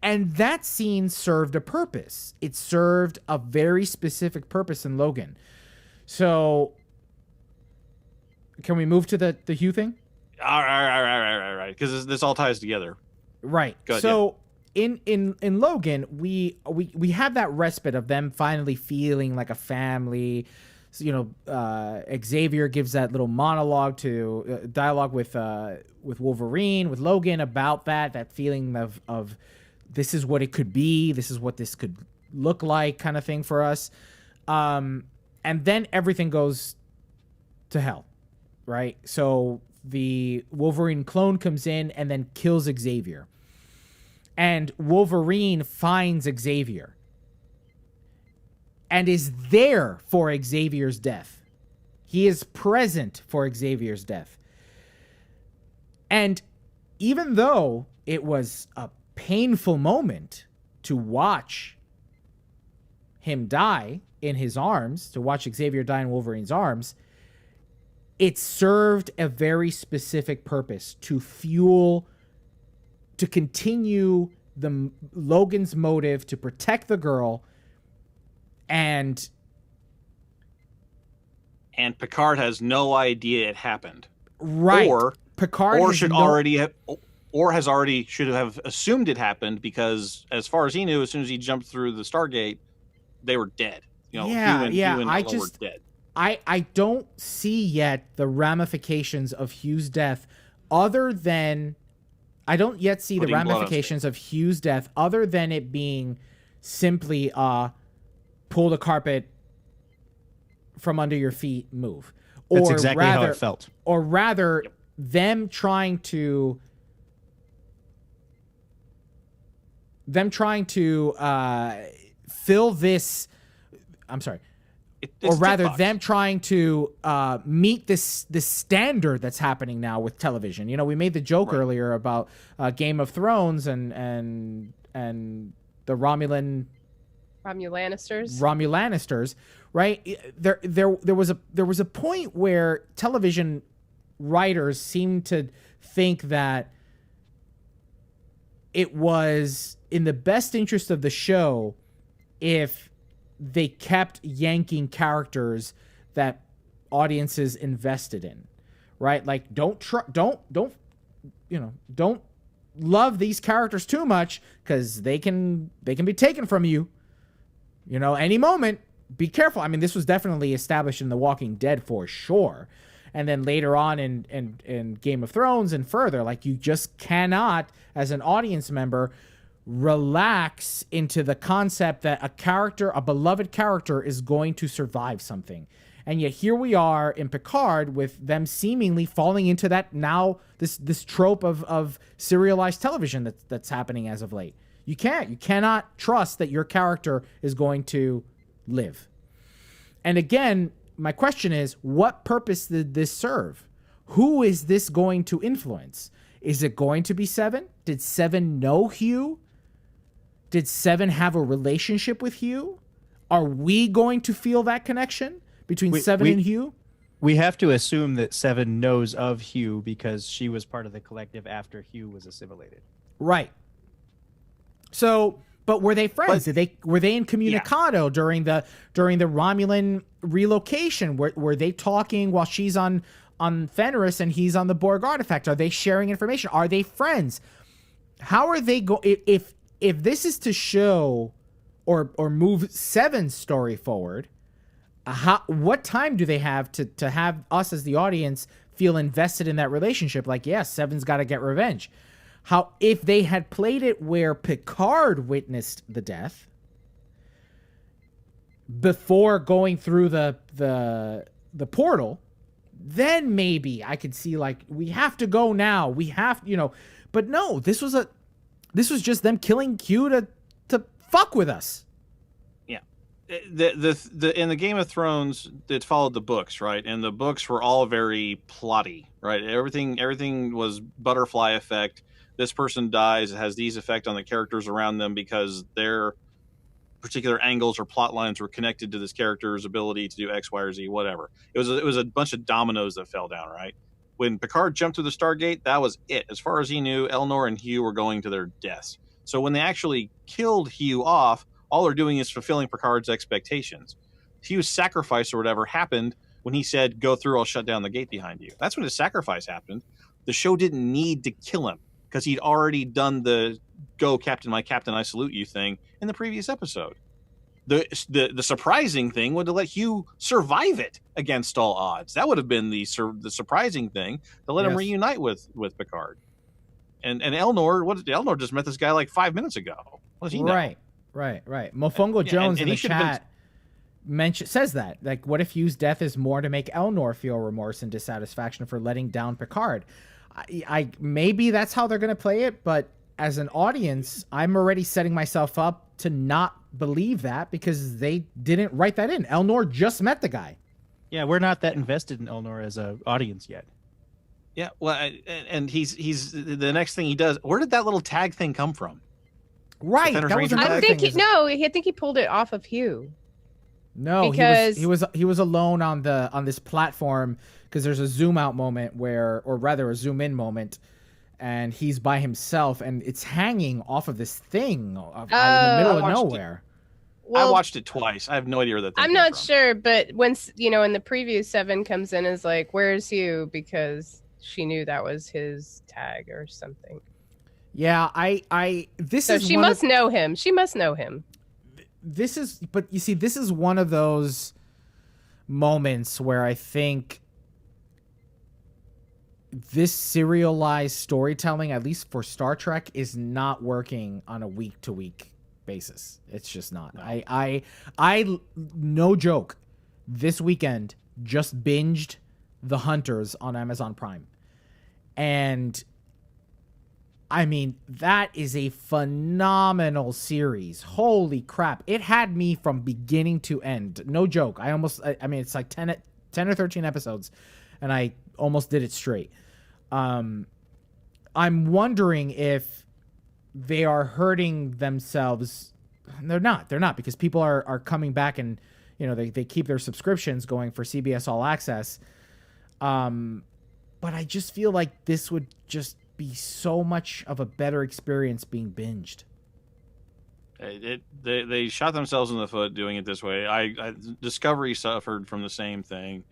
that scene served a purpose. It served a very specific purpose in Logan. So, can we move to the Hugh thing?
All right. Because this all ties together.
Right.
Good,
so in Logan, we have that respite of them finally feeling like a family. So, Xavier gives that little monologue to dialogue with Wolverine, with Logan about that feeling of this is what it could be, this is what this could look like, kind of thing for us. And then everything goes to hell, right? So the Wolverine clone comes in and then kills Xavier. And Wolverine finds Xavier and is there for Xavier's death. He is present for Xavier's death. And even though it was a painful moment to watch him die in his arms, to watch Xavier die in Wolverine's arms, it served a very specific purpose to continue Logan's motive to protect the girl, and
Picard has no idea it happened.
Right.
Or has already should have assumed it happened, because as far as he knew, as soon as he jumped through the Stargate, they were dead. Hugh and Ella were dead.
I don't see yet the ramifications of Hugh's death other than of Hugh's death other than it being simply pull the carpet from under your feet move.
That's exactly how it felt.
Or rather, them trying to fill this. I'm sorry. Or rather, them trying to meet this standard that's happening now with television. We made the joke earlier about Game of Thrones and the Romulannisters, right? There was a point where television writers seemed to think that it was in the best interest of the show if they kept yanking characters that audiences invested in, right? Like don't love these characters too much, because they can be taken from you, any moment. Be careful. I mean, this was definitely established in The Walking Dead for sure. And then later on in Game of Thrones and further, like, you just cannot, as an audience member, relax into the concept that a beloved character is going to survive something. And yet here we are in Picard with them seemingly falling into that now, this trope of serialized television that's happening as of late. You cannot trust that your character is going to live. And again, my question is, what purpose did this serve? Who is this going to influence? Is it going to be Seven? Did Seven know Hugh? Did Seven have a relationship with Hugh? Are we going to feel that connection between Seven and Hugh?
we have to assume that Seven knows of Hugh because she was part of the collective after Hugh was assimilated.
Right. So, but were they friends? Were they incommunicado during the Romulan relocation? Were they talking while she's on Fenris and he's on the Borg artifact? Are they sharing information? Are they friends? How are they if this is to show or move Seven's story forward? What time do they have to have us as the audience feel invested in that relationship? Like, yes, Seven's got to get revenge. How if they had played it where Picard witnessed the death before going through the portal, then maybe I could see like we have to go now. We have, but no, this was just them killing Q to fuck with us.
Yeah. In the Game of Thrones, it followed the books, right? And the books were all very plotty, right? Everything was butterfly effect. This person dies, it has these effect on the characters around them because their particular angles or plot lines were connected to this character's ability to do X, Y, or Z, whatever. It was a bunch of dominoes that fell down, right? When Picard jumped through the Stargate, that was it. As far as he knew, Elnor and Hugh were going to their deaths. So when they actually killed Hugh off, all they're doing is fulfilling Picard's expectations. Hugh's sacrifice or whatever happened when he said, "Go through, I'll shut down the gate behind you." That's when his sacrifice happened. The show didn't need to kill him because he'd already done the "Go, Captain, my Captain, I salute you" thing in the previous episode. The surprising thing would have let Hugh survive it against all odds. That would have been the surprising thing to let him reunite with Picard. And Elnor just met this guy like 5 minutes ago. What does he know?
Right. Mofongo Jones in the chat says that. Like, what if Hugh's death is more to make Elnor feel remorse and dissatisfaction for letting down Picard? I maybe that's how they're going to play it, but as an audience, I'm already setting myself up to not believe that because they didn't write that in. Elnor just met the guy.
Yeah, we're not that invested in Elnor as an audience yet.
Yeah, well, and he's the next thing he does. Where did that little tag thing come from?
Right, that was
I think I think he pulled it off of Hugh.
No, because he was alone on this platform because there's a zoom out moment or rather a zoom in moment, and he's by himself and it's hanging off of this thing in the middle of nowhere.
Well, I watched it twice. I have no idea where that thing
I'm
came
not
from.
sure, but when in the preview, Seven comes in is like, "Where's Hugh?" because she knew that was his tag or something.
Yeah, she
must know him. She must know him.
But you see, this is one of those moments where I think this serialized storytelling, at least for Star Trek, is not working on a week-to-week basis. It's just not. I no joke, this weekend just binged The Hunters on Amazon Prime. And I mean, that is a phenomenal series. Holy crap. It had me from beginning to end. No joke. I mean, it's like 10 or 13 episodes, and I almost did it straight. I'm wondering if they are hurting themselves. They're not, because people are coming back and, they keep their subscriptions going for CBS All Access. But I just feel like this would just be so much of a better experience being binged.
They shot themselves in the foot doing it this way. Discovery suffered from the same thing.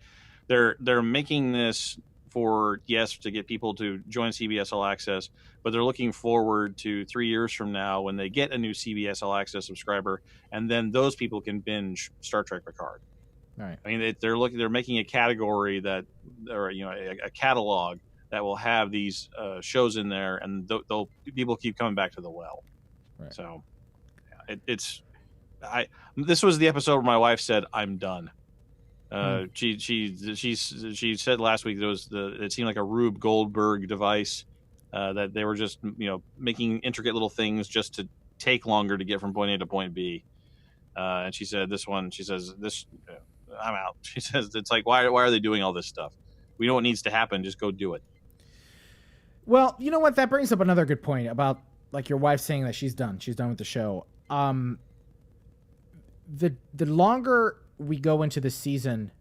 They're making this to get people to join CBS All Access, but they're looking forward to 3 years from now when they get a new CBS All Access subscriber, and then those people can binge Star Trek Picard.
All right.
I mean, they're making a category a catalog that will have these shows in there, and people keep coming back to the well.
Right.
So, this was the episode where my wife said, "I'm done." She said last week it seemed like a Rube Goldberg device that they were just making intricate little things just to take longer to get from point A to point B. And she said I'm out. She says it's like why are they doing all this stuff? We know what needs to happen. Just go do it.
Well, you know what? That brings up another good point about like your wife saying that she's done with the show. The longer we go into the season,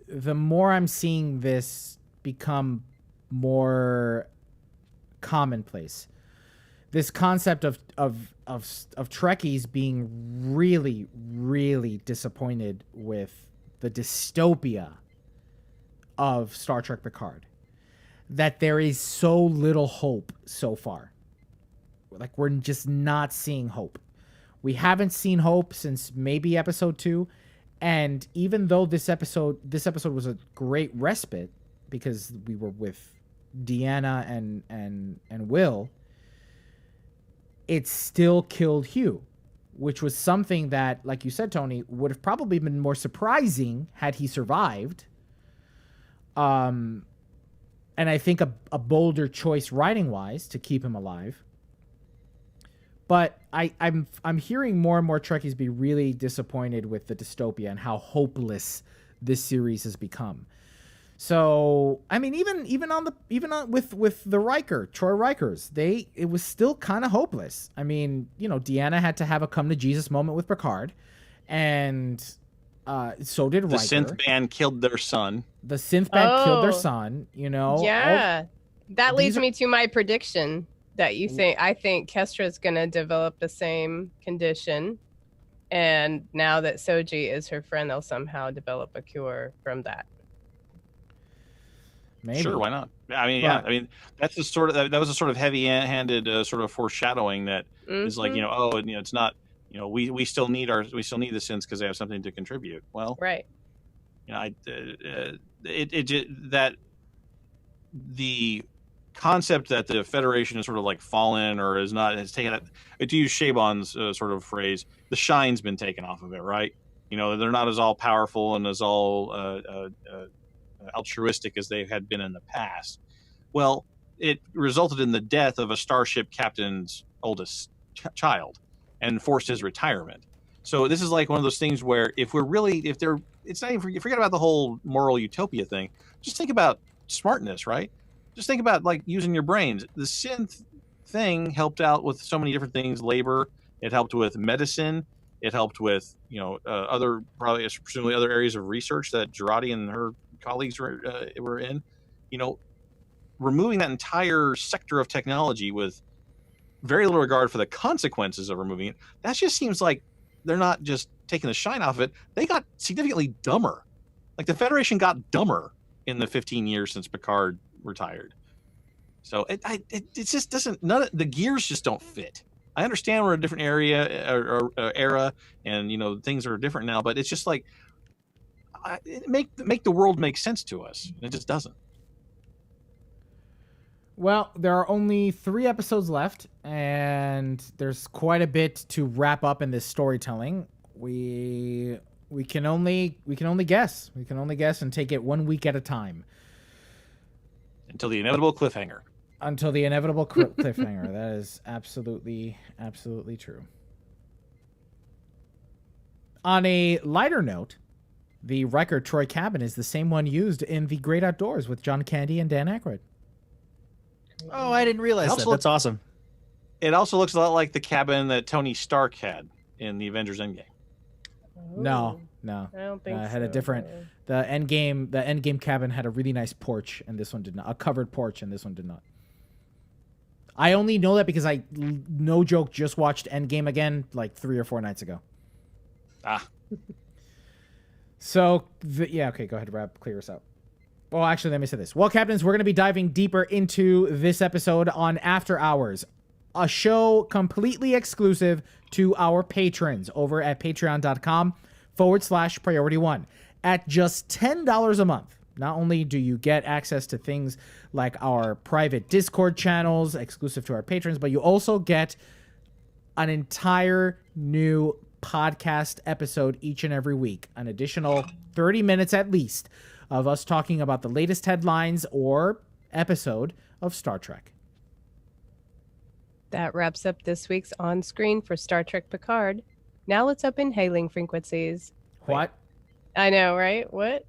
the more I'm seeing this become more commonplace. This concept of Trekkies being really, really disappointed with the dystopia of Star Trek Picard. That there is so little hope so far. Like, we're just not seeing hope. We haven't seen hope since maybe episode 2. And even though this episode was a great respite because we were with Deanna and Will, it still killed Hugh, which was something that, like you said, Tony, would have probably been more surprising had he survived. And I think a bolder choice writing-wise to keep him alive. But I'm hearing more and more Trekkies be really disappointed with the dystopia and how hopeless this series has become. So I mean, even with the Riker, Troy Rikers, it was still kind of hopeless. I mean, you know, Deanna had to have a come to Jesus moment with Picard, and so did Riker.
The synth band killed their son.
The synth band killed their son. You know,
yeah, that leads me to my prediction that I think Kestra's gonna develop the same condition, and now that Soji is her friend, they'll somehow develop a cure from that.
Maybe.
Sure, why not? I mean, yeah. I mean, that's the sort of that was a sort of heavy-handed sort of foreshadowing that is like, you know, it's not, you know, we still need the synths because they have something to contribute. Well,
right.
You know, that the concept that the Federation is sort of like fallen or has taken it, to use Chabon's sort of phrase, the shine's been taken off of it, right? You know, they're not as all powerful and as all altruistic as they had been in the past. Well, it resulted in the death of a starship captain's oldest child and forced his retirement. So this is like one of those things where it's not even, forget about the whole moral utopia thing. Just think about smartness, right? Just think about like using your brains. The synth thing helped out with so many different things, labor. It helped with medicine. It helped with, you know, presumably other areas of research that Girardi and her colleagues were in. You know, removing that entire sector of technology with very little regard for the consequences of removing it, that just seems like they're not just taking the shine off of it. They got significantly dumber. Like the Federation got dumber in the 15 years since Picard retired. So it just doesn't, the gears just don't fit. I understand we're in a different era and, you know, things are different now, but it's just like, make the world make sense to us. It just doesn't.
Well, there are only 3 episodes left, and there's quite a bit to wrap up in this storytelling. We can only guess. We can only guess and take it 1 week at a time.
Until the inevitable cliffhanger.
Until the inevitable cliffhanger. That is absolutely true. On a lighter note, the Riker Troy cabin is the same one used in The Great Outdoors with John Candy and Dan Aykroyd.
Oh, I didn't realize that. That's awesome.
It also looks a lot like the cabin that Tony Stark had in the Avengers Endgame.
No.
I don't think
it had a different. The Endgame cabin had a really nice porch, and this one did not. A covered porch, and this one did not. I only know that because I, no joke, just watched Endgame again like 3 or 4 nights ago. So okay, go ahead, Rob, clear us out. Well, actually, let me say this. Well, Captains, we're going to be diving deeper into this episode on After Hours, a show completely exclusive to our patrons over at patreon.com/priority1. At just $10 a month, not only do you get access to things like our private Discord channels exclusive to our patrons, but you also get an entire new podcast episode each and every week, an additional 30 minutes at least of us talking about the latest headlines or episode of Star Trek.
That wraps up this week's On Screen for Star Trek Picard. Now let's open hailing frequencies.
What?
I know, right? What?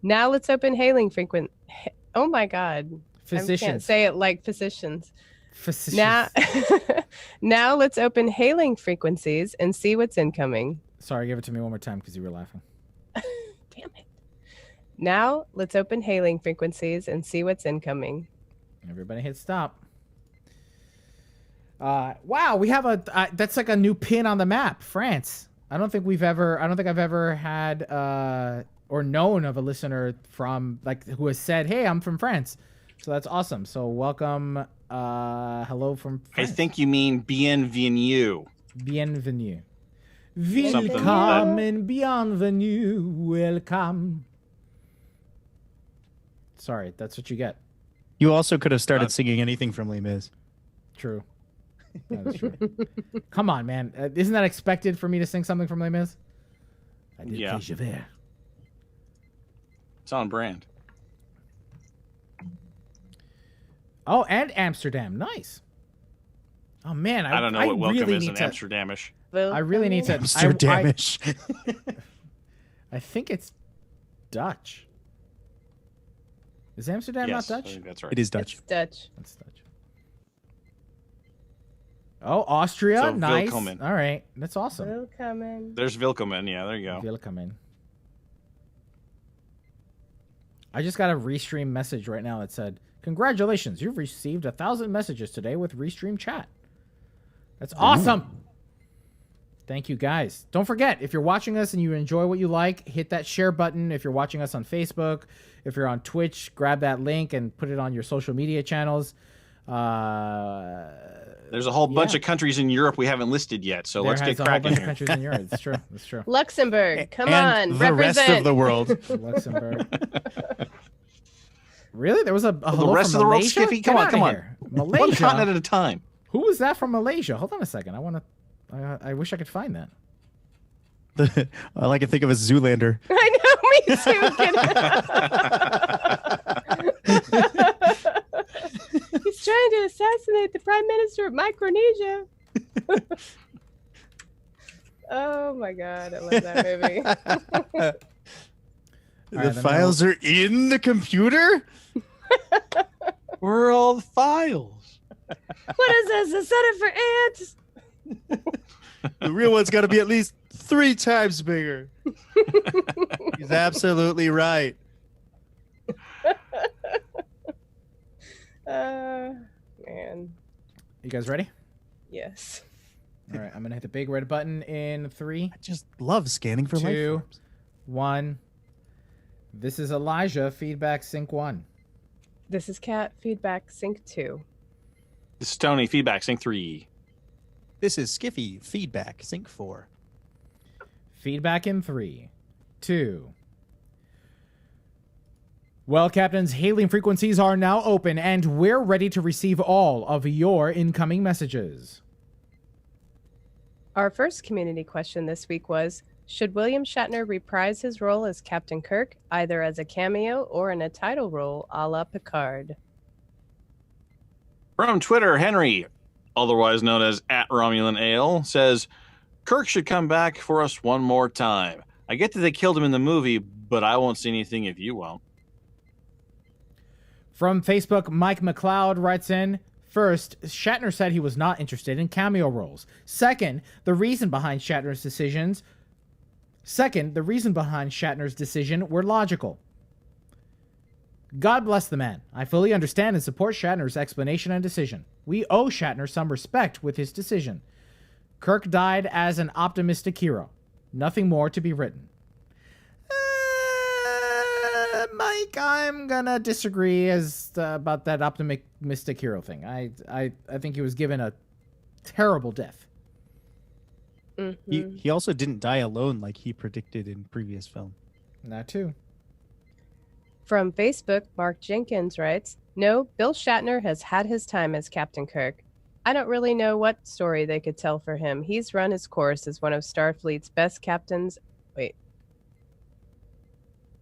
Now let's open hailing Oh my God.
Physicians.
I can't say it like physicians.
Physicians.
Now let's open hailing frequencies and see what's incoming.
Sorry, give it to me one more time because you were laughing.
Damn it. Now, let's open hailing frequencies and see what's incoming.
Everybody hit stop. Wow, we have that's like a new pin on the map, France. I don't think I've ever had or known of a listener from who has said, "Hey, I'm from France." So that's awesome. So welcome, hello from France.
I think you mean bienvenue.
Bienvenue. Welcome and bienvenue. Welcome. Sorry, that's what you get.
You also could have started singing anything from Les Mis.
True. That is true. Come on, man. Isn't that expected for me to sing something from Les Mis? I did
Yeah.
Javert.
It's on brand.
Oh, and Amsterdam. Nice. Oh, man.
I don't know what welcome
really
is in
need to-
Amsterdamish.
I really need to...
Amsterdamish.
I think it's Dutch. Is Amsterdam
Yes,
not
I
Dutch?
think that's right.
It is Dutch.
It's Dutch.
That's Dutch. Oh, Austria.
So
nice.
Willkommen.
All right. That's awesome.
Willkommen.
There's Willkommen. Yeah, there you go.
Willkommen. I just got a Restream message right now that said, "Congratulations, you've received 1,000 messages today with Restream chat." That's awesome. Thank you, guys. Don't forget, if you're watching us and you enjoy what you like, hit that share button. If you're watching us on Facebook, if you're on Twitch, grab that link and put it on your social media channels.
There's a whole bunch of countries in Europe we haven't listed yet, so let's get
a whole
cracking
bunch of
here.
countries in Europe. It's true. It's true.
Luxembourg. Come
And
on.
the
represent.
rest of the world.
Luxembourg. Really? There was a hello
The rest
from
of the world,
Malaysia?
Skiffy?
Get
Come on,
outta
come on.
here.
One
Malaysia.
continent at a time.
Who was that from Malaysia? Hold on a second. I wish I could find that.
I like to think of as Zoolander.
I know, me too. He's trying to assassinate the Prime Minister of Micronesia. Oh my god, I love that movie.
right,
The files are in the computer?
Where are all the files?
What is this? A Senate for ants?
The real one's got to be at least 3 times bigger. He's absolutely right.
Man.
You guys ready?
Yes.
All right. I'm going to hit the big red button in 3,
I just love scanning for life
2,
forms.
1. This is Elijah, feedback sync 1.
This is Cat, feedback sync 2.
This is Tony, feedback, sync 3.
This is Skiffy, feedback, sync 4.
Feedback in 3, 2. Well, Captains, hailing frequencies are now open, and we're ready to receive all of your incoming messages.
Our first community question this week was, should William Shatner reprise his role as Captain Kirk, either as a cameo or in a title role a la Picard?
From Twitter, Henry, otherwise known as @RomulanAle, says, Kirk should come back for us one more time. I get that they killed him in the movie, but I won't see anything if you won't.
From Facebook, Mike McLeod writes in, first, Shatner said he was not interested in cameo roles. Second, the reason behind Shatner's decision were logical. God bless the man. I fully understand and support Shatner's explanation and decision. We owe Shatner some respect with his decision. Kirk died as an optimistic hero. Nothing more to be written. Mike, I'm gonna disagree about that optimistic hero thing. I think he was given a terrible death.
Mm-hmm.
He also didn't die alone like he predicted in previous film.
That too.
From Facebook, Mark Jenkins writes, no, Bill Shatner has had his time as Captain Kirk. I don't really know what story they could tell for him. He's run his course as one of Starfleet's best captains.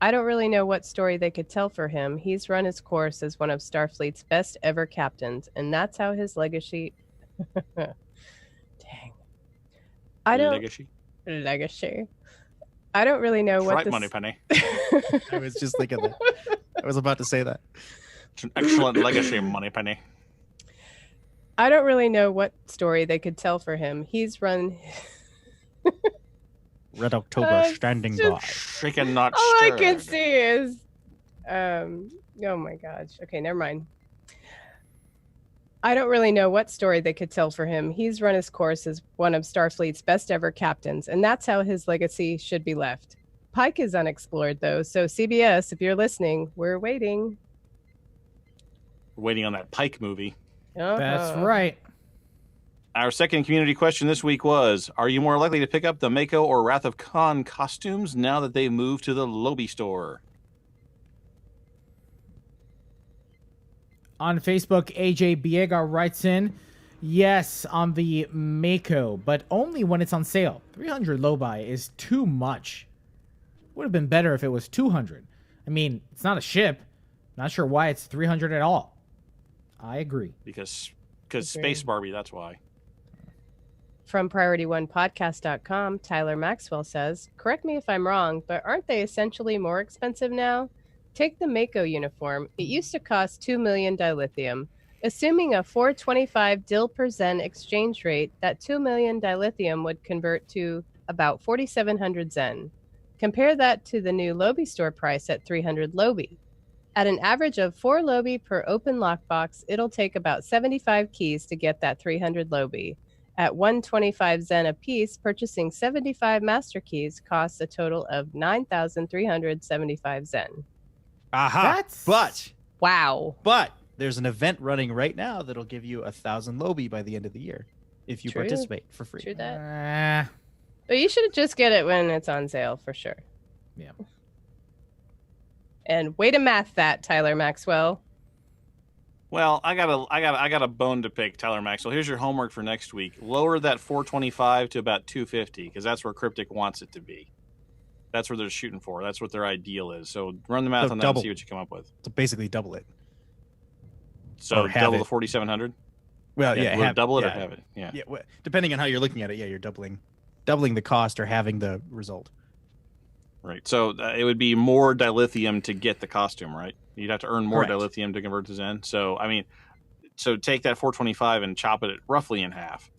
I don't really know what story they could tell for him. He's run his course as one of Starfleet's best ever captains, and that's how his legacy... Dang. Legacy. I don't really know what
Right,
this...
Money Penny.
I was just thinking that. I was about to say that.
It's an excellent legacy, Money Penny.
I don't really know what story they could tell for him. He's run...
Red October standing by.
Shaken, not
All I
stirred.
can see is Oh my gosh. Okay, never mind. I don't really know what story they could tell for him. He's run his course as one of Starfleet's best ever captains, and that's how his legacy should be left. Pike is unexplored, though, so CBS, if you're listening, we're waiting.
We're waiting on that Pike movie.
That's right.
Our second community question this week was, are you more likely to pick up the Mako or Wrath of Khan costumes now that they've moved to the Lobby store?
On Facebook, AJ Biega writes in, yes, on the Mako, but only when it's on sale. 300 Lobi is too much. Would have been better if it was 200. I mean, it's not a ship. Not sure why it's 300 at all. I agree.
Because Space Barbie, that's why.
From PriorityOnePodcast.com, Tyler Maxwell says, correct me if I'm wrong, but aren't they essentially more expensive now? Take the Mako uniform. It used to cost 2 million dilithium. Assuming a 425 dil per zen exchange rate, that 2 million dilithium would convert to about 4,700 zen. Compare that to the new Lobi store price at 300 Lobi. At an average of 4 Lobi per open lockbox, it'll take about 75 keys to get that 300 Lobi. At 125 zen a piece, purchasing 75 master keys costs a total of 9,375 zen.
Aha!
Wow.
But there's an event running right now that'll give you 1,000 Lobi by the end of the year if you participate for free.
True that. But you should just get it when it's on sale for sure.
Yeah.
And way to math that, Tyler Maxwell.
Well, I got a bone to pick, Tyler Maxwell. Here's your homework for next week. Lower that 425 to about 250 because that's where Cryptic wants it to be. That's where they're shooting for. That's what their ideal is. So run the math on that and see what you come up with.
So basically double it.
So double the 4,700?
Well, yeah.
Double it or have it. Yeah.
Well, depending on how you're looking at it, you're doubling the cost or having the result.
Right. So it would be more dilithium to get the costume, right? You'd have to earn more dilithium to convert to Zen. So, I mean, take that 425 and chop it roughly in half.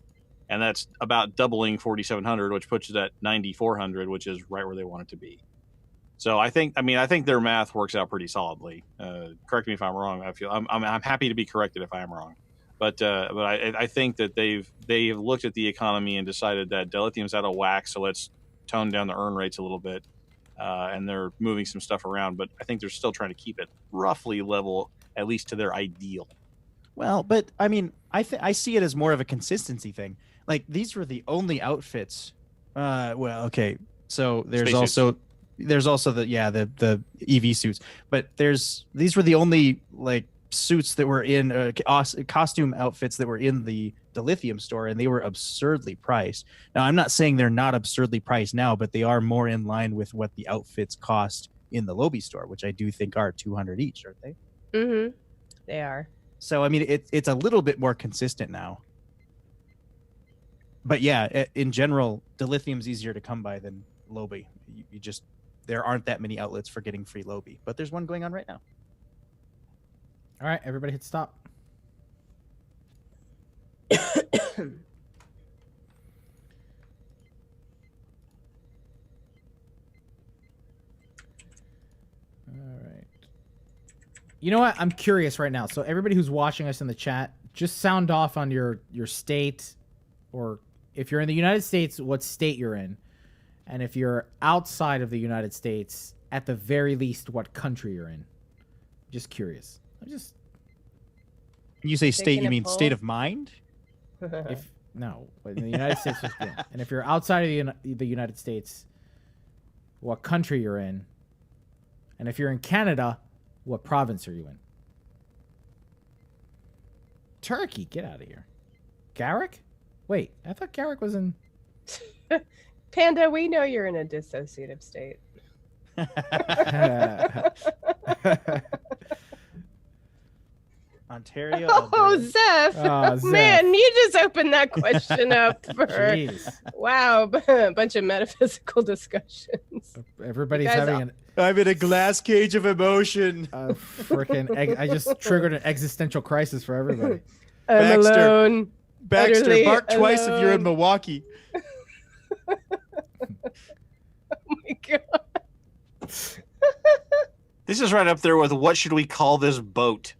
And that's about doubling 4,700, which puts it at 9,400, which is right where they want it to be. So I think their math works out pretty solidly. Correct me if I'm wrong. I'm happy to be corrected if I am wrong. But I think that they've looked at the economy and decided that dilithium's out of whack, so let's tone down the earn rates a little bit. And they're moving some stuff around, but I think they're still trying to keep it roughly level, at least to their ideal.
Well, but I mean, I see it as more of a consistency these were the only outfits. So there's also the EV suits, but these were the only suits that were in costume outfits that were in the lithium store, and they were absurdly priced. Now, I'm not saying they're not absurdly priced now, but they are more in line with what the outfits cost in the Lobi store, which I do think are 200 each, aren't they?
Mm-hmm. They are. So,
I mean, it's a little bit more consistent now. But yeah, in general, dilithium's easier to come by than Lobi. There aren't that many outlets for getting free Lobi, but there's one going on right now.
All right, everybody hit stop. You know what? I'm curious right now. So everybody who's watching us in the chat, just sound off on your state, or if you're in the United States, what state you're in. And if you're outside of the United States, at the very least, what country you're in. Just curious. When
you say state, you mean state of mind?
No, in the United States. Yeah. And if you're outside of the United States, what country you're in. And if you're in Canada, what province are you in? Turkey, get out of here. Garrick? Wait, I thought Garrick was in...
Panda, we know you're in a dissociative state.
Ontario.
Oh, Zeph. Man, you just opened that question up for
Jeez.
Wow, a bunch of metaphysical discussions.
Everybody's having
I'm in a glass cage of emotion.
I just triggered an existential crisis for everybody.
I'm alone.
Baxter, bark twice if you're in Milwaukee.
Oh my god.
This is right up there with what should we call this boat?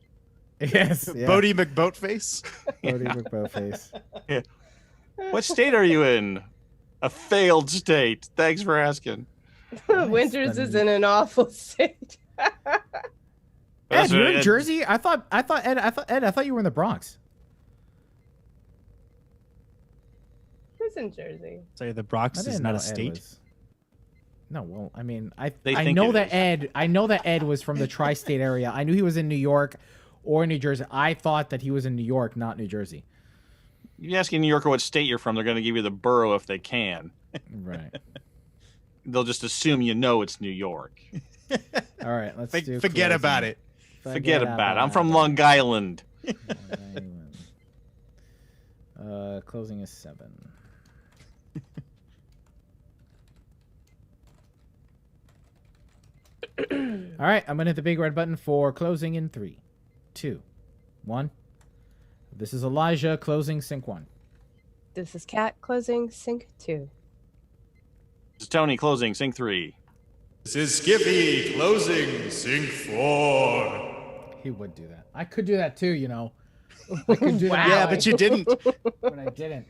Yes. Yeah.
Bodie McBoatface.
Bodie McBoatface.
What state are you in? A failed state. Thanks for asking.
Winters is in an awful state.
Ed, you're in Jersey? I thought you were in the Bronx.
Who's in Jersey?
Sorry, the Bronx is not a state.
No, well, I mean, I
think
know
it
that
is.
Ed was from the tri-state area. I knew he was in New York or New Jersey. I thought that he was in New York, not New Jersey.
If you ask a New Yorker what state you're from, they're going to give you the borough if they can.
Right.
They'll just assume you know it's New York.
All right, let's do
Forget
closing.
about it.
Forget about it. I'm from Long Island.
Closing is 7. All right, I'm gonna hit the big red button for closing in 3, 2, 1. This is Elijah closing sync 1.
This is Kat closing sync 2.
This is Tony closing sync 3.
This is Skippy closing sync 4.
He would do that. I could do that too, you know. I could do that,
Yeah, but you didn't.
but I didn't.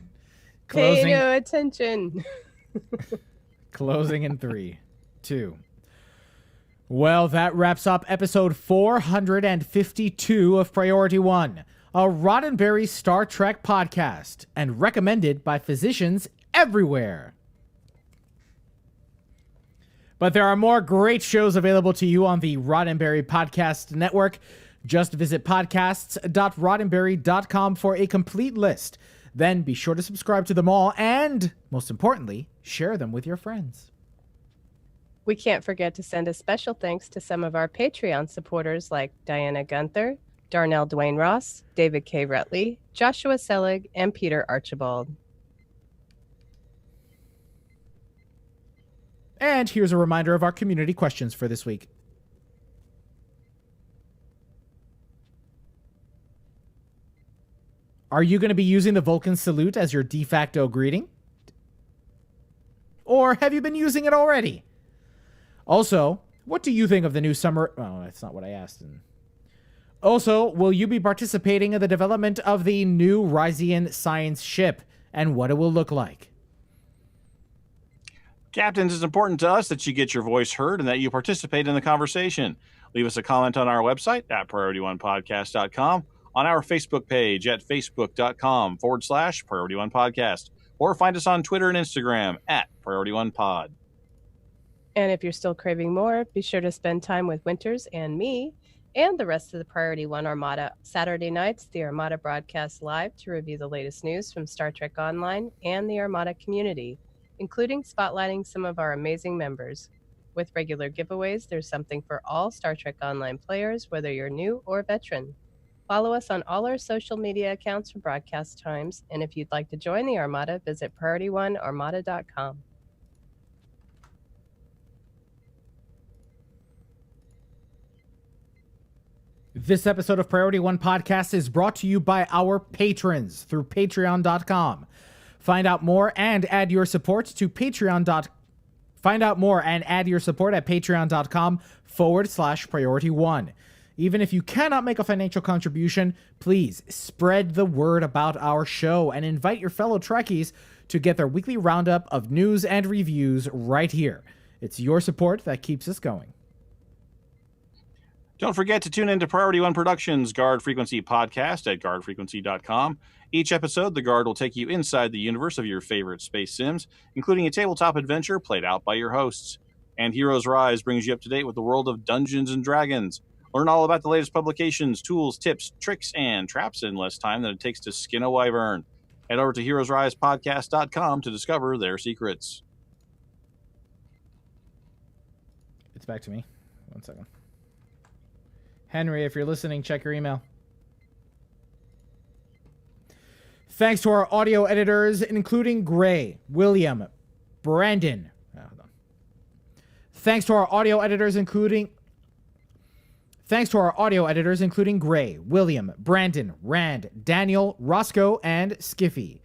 Pay
Closing,
no attention.
closing in 3, 2. Well, that wraps up episode 452 of Priority One, a Roddenberry Star Trek podcast, and recommended by physicians everywhere. But there are more great shows available to you on the Roddenberry Podcast Network. Just visit podcasts.roddenberry.com for a complete list. Then be sure to subscribe to them all and, most importantly, share them with your friends.
We can't forget to send a special thanks to some of our Patreon supporters like Diana Gunther, Darnell Dwayne Ross, David K. Rutley, Joshua Selig, and Peter Archibald.
And here's a reminder of our community questions for this week. Are you going to be using the Vulcan salute as your de facto greeting? Or have you been using it already? Also, what do you think of the new summer... Oh, that's not what I asked. Also, will you be participating in the development of the new Ryzian science ship and what it will look like?
Captains, it's important to us that you get your voice heard and that you participate in the conversation. Leave us a comment on our website at PriorityOnePodcast.com, on our Facebook page at Facebook.com/PriorityOnePodcast, or find us on Twitter and Instagram at PriorityOnePod.
And if you're still craving more, be sure to spend time with Winters and me and the rest of the Priority One Armada. Saturday nights, the Armada broadcasts live to review the latest news from Star Trek Online and the Armada community, including spotlighting some of our amazing members. With regular giveaways, there's something for all Star Trek Online players, whether you're new or veteran. Follow us on all our social media accounts for broadcast times, and if you'd like to join the Armada, visit PriorityOneArmada.com.
This episode of Priority One Podcast is brought to you by our patrons through patreon.com. Find out more and add your support to Find out more and add your support at patreon.com/Priority One. Even if you cannot make a financial contribution, please spread the word about our show and invite your fellow Trekkies to get their weekly roundup of news and reviews right here. It's your support that keeps us going.
Don't forget to tune into Priority One Productions' Guard Frequency podcast at guardfrequency.com. Each episode, the Guard will take you inside the universe of your favorite space sims, including a tabletop adventure played out by your hosts. And Heroes Rise brings you up to date with the world of Dungeons and Dragons. Learn all about the latest publications, tools, tips, tricks, and traps in less time than it takes to skin a wyvern. Head over to heroesrisepodcast.com to discover their secrets.
It's back to me. 1 second. Henry, if you're listening, check your email. Thanks to our audio editors, including Gray, William, Brandon. Hold on. Thanks to our audio editors, including Gray, William, Brandon, Rand, Daniel, Roscoe, and Skiffy.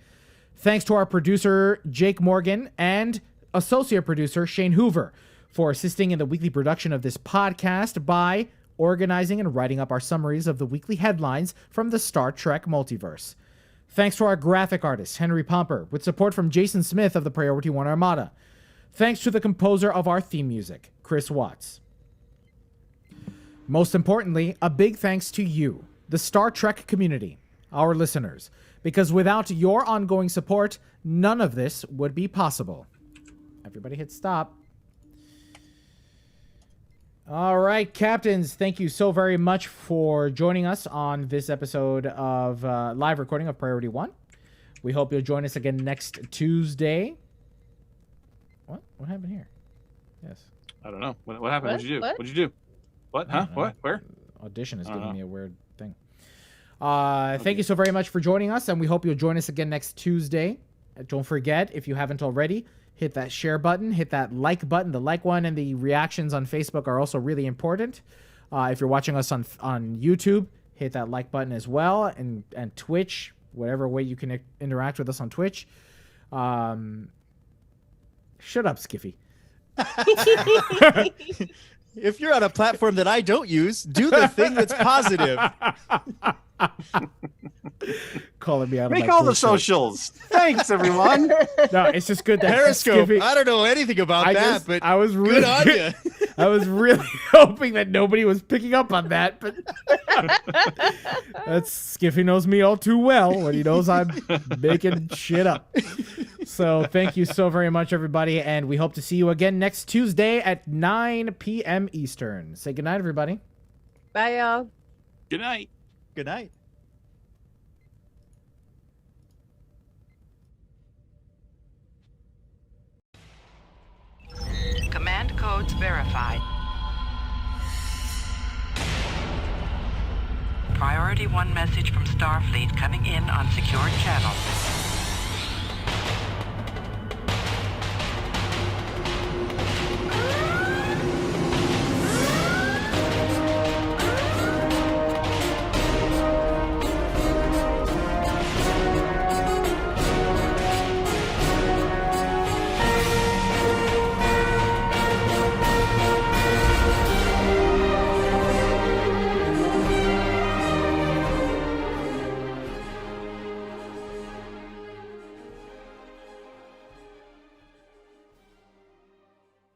Thanks to our producer, Jake Morgan, and associate producer, Shane Hoover. for assisting in the weekly production of this podcast by organizing and writing up our summaries of the weekly headlines from the Star Trek multiverse. Thanks to our graphic artist, Henry Pomper, with support from Jason Smith of the Priority One Armada. Thanks to the composer of our theme music, Chris Watts. Most importantly, a big thanks to you, the Star Trek community, our listeners, because without your ongoing support, none of this would be possible. Everybody hit stop. All right, captains, thank you so very much for joining us on this episode of live recording of Priority One. We hope you'll join us again next Tuesday. What? What happened here? Yes.
I don't know. What happened? What'd you do?
What?
What'd you do? What? Huh? What? Where?
Audition is giving me a weird thing. Thank you so very much for joining us, and we hope you'll join us again next Tuesday. Don't forget, if you haven't already, hit that share button, hit that like button. The like one and the reactions on Facebook are also really important. If you're watching us on YouTube, hit that like button as well, and Twitch, whatever way you can interact with us on Twitch. Shut up, Skiffy.
If you're on a platform that I don't use, do the thing that's positive.
Calling me out.
Make
of my
all the
bullshit.
socials. Thanks, everyone.
No, it's just good that
Periscope.
Skiffy,
I don't know anything about that, but
I was really,
good on you.
I was really hoping that nobody was picking up on that, but that's Skiffy knows me all too well when he knows I'm making shit up. So thank you so very much, everybody, and we hope to see you again next Tuesday at 9 p.m. Eastern. Say goodnight, everybody.
Bye, y'all.
Good night.
Good night.
Command codes verified. Priority 1 message from Starfleet coming in on secured channel.